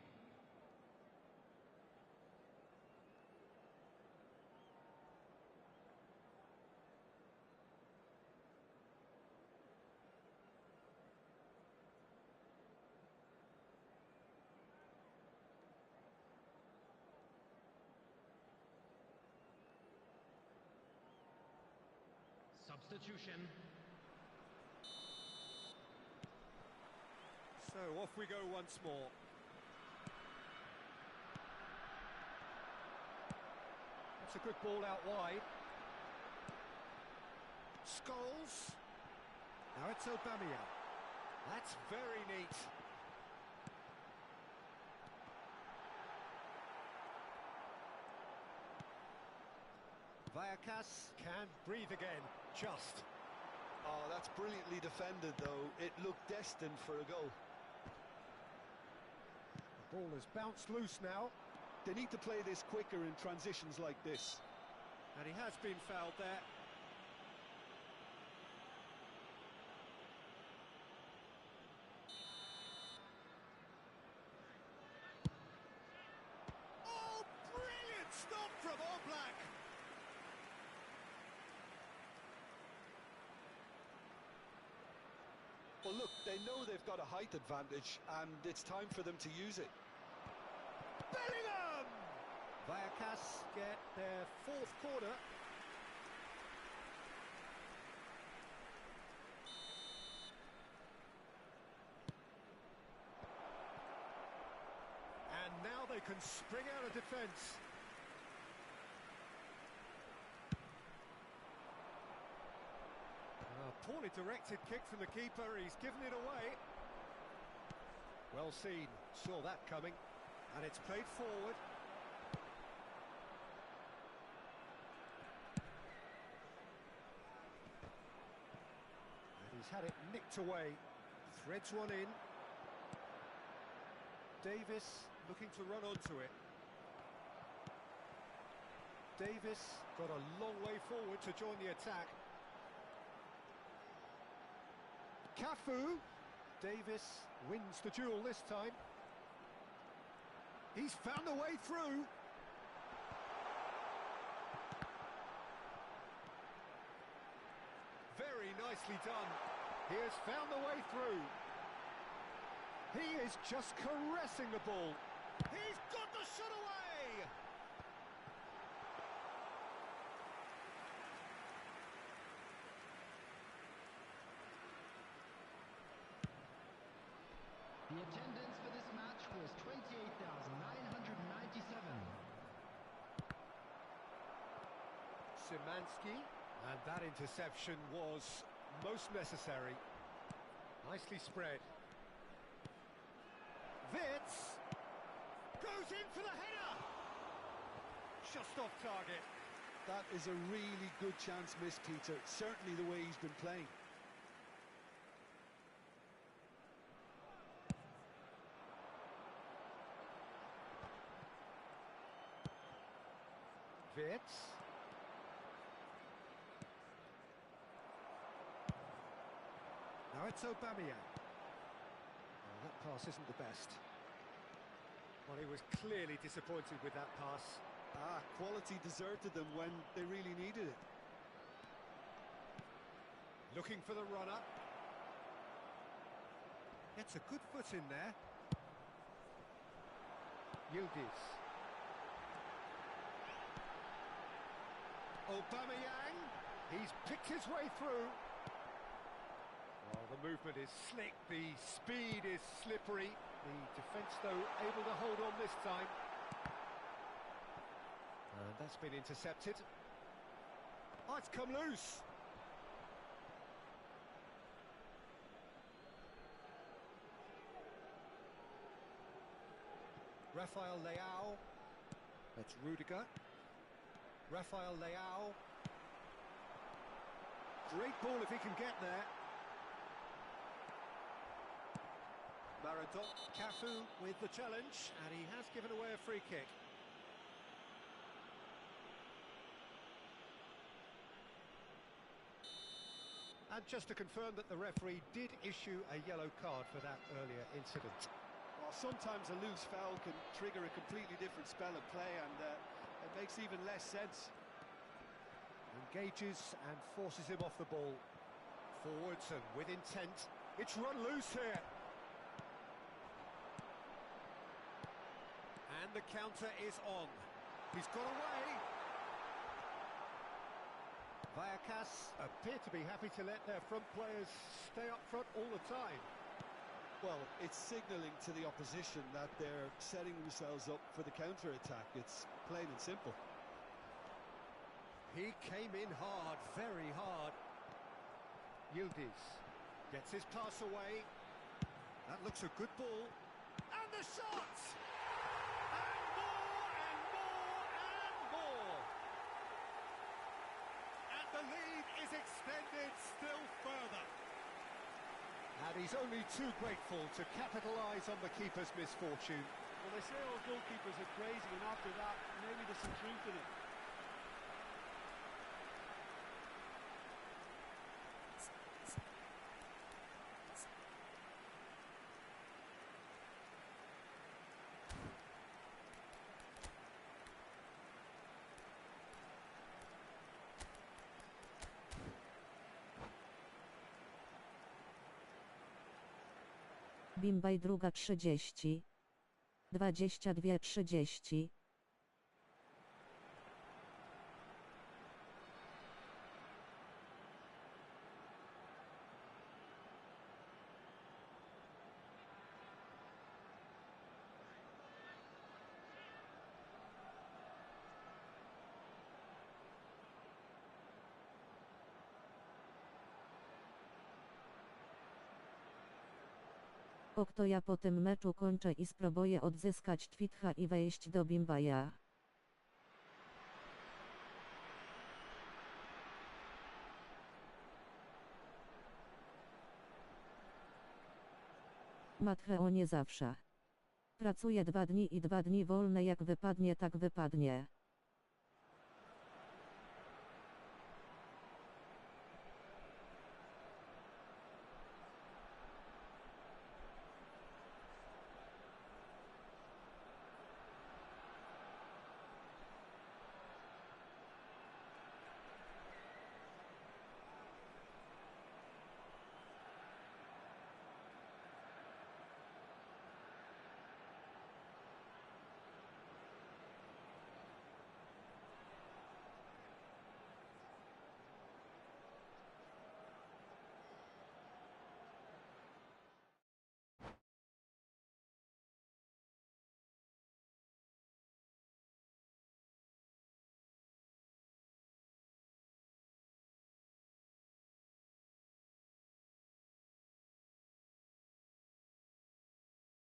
Substitution. So off we go once more. That's a good ball out wide. Scholes. Now it's Aubameyang. That's very neat. Vallecas can breathe again, just. Oh, that's brilliantly defended, though. It looked destined for a goal. The ball has bounced loose now. They need to play this quicker in transitions like this. And he has been fouled there. Oh, brilliant stop from Oblak. Well, look, they know they've got a height advantage, and it's time for them to use it. Bellingham! Vallecas get their fourth corner. And now they can spring out of defence. Poorly directed kick from the keeper, he's given it away. Well seen, saw that coming, and it's played forward. And he's had it nicked away, threads one in. Davis looking to run onto it. Davis got a long way forward to join the attack. Cafu. Davis wins the duel this time. He's found a way through. Very nicely done. He has found the way through. He is just caressing the ball. He's got the shot away! The attendance for this match was 28,997. Szymanski, and that interception was most necessary. Nicely spread. Vitz goes in for the header. Just off target. That is a really good chance missed, Peter. Certainly the way he's been playing. Vitz. Now it's Aubameyang. Well, that pass isn't the best. Well, he was clearly disappointed with that pass. Quality deserted them when they really needed it. Looking for the runner. Gets a good foot in there. Yildiz. Aubameyang. He's picked his way through. Well, the movement is slick, the speed is slippery. The defence, though, able to hold on this time. And that's been intercepted. Oh, it's come loose. Rafael Leao. That's Rudiger. Rafael Leao. Great ball if he can get there. Maradona. Cafu with the challenge, and he has given away a free kick. And just to confirm that the referee did issue a yellow card for that earlier incident. Well, sometimes a loose foul can trigger a completely different spell of play, and it makes even less sense. Engages and forces him off the ball. Forwards and with intent. It's run loose here. And the counter is on. He's got away. Vallecas appear to be happy to let their front players stay up front all the time. Well, it's signalling to the opposition that they're setting themselves up for the counter-attack. It's plain and simple. He came in hard, very hard. Yildiz gets his pass away. That looks a good ball. And the shot! And more, and more, and more! And the lead is extended still further. And he's only too grateful to capitalise on the keeper's misfortune. Well, they say all goalkeepers are crazy, and after that, maybe there's some truth in it. Bimbaj druga 30. 22:30. Kto ja po tym meczu kończę i spróbuję odzyskać Twitcha i wejść do Bimbaja. Matteo nie zawsze. Pracuję 2 dni i 2 dni wolne, jak wypadnie, tak wypadnie.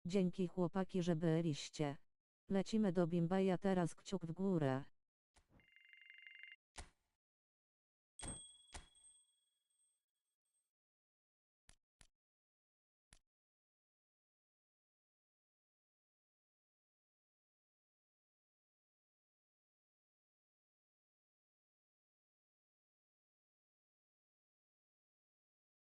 Dzięki chłopaki, że byliście. Lecimy do Bimbaja teraz, kciuk w górę.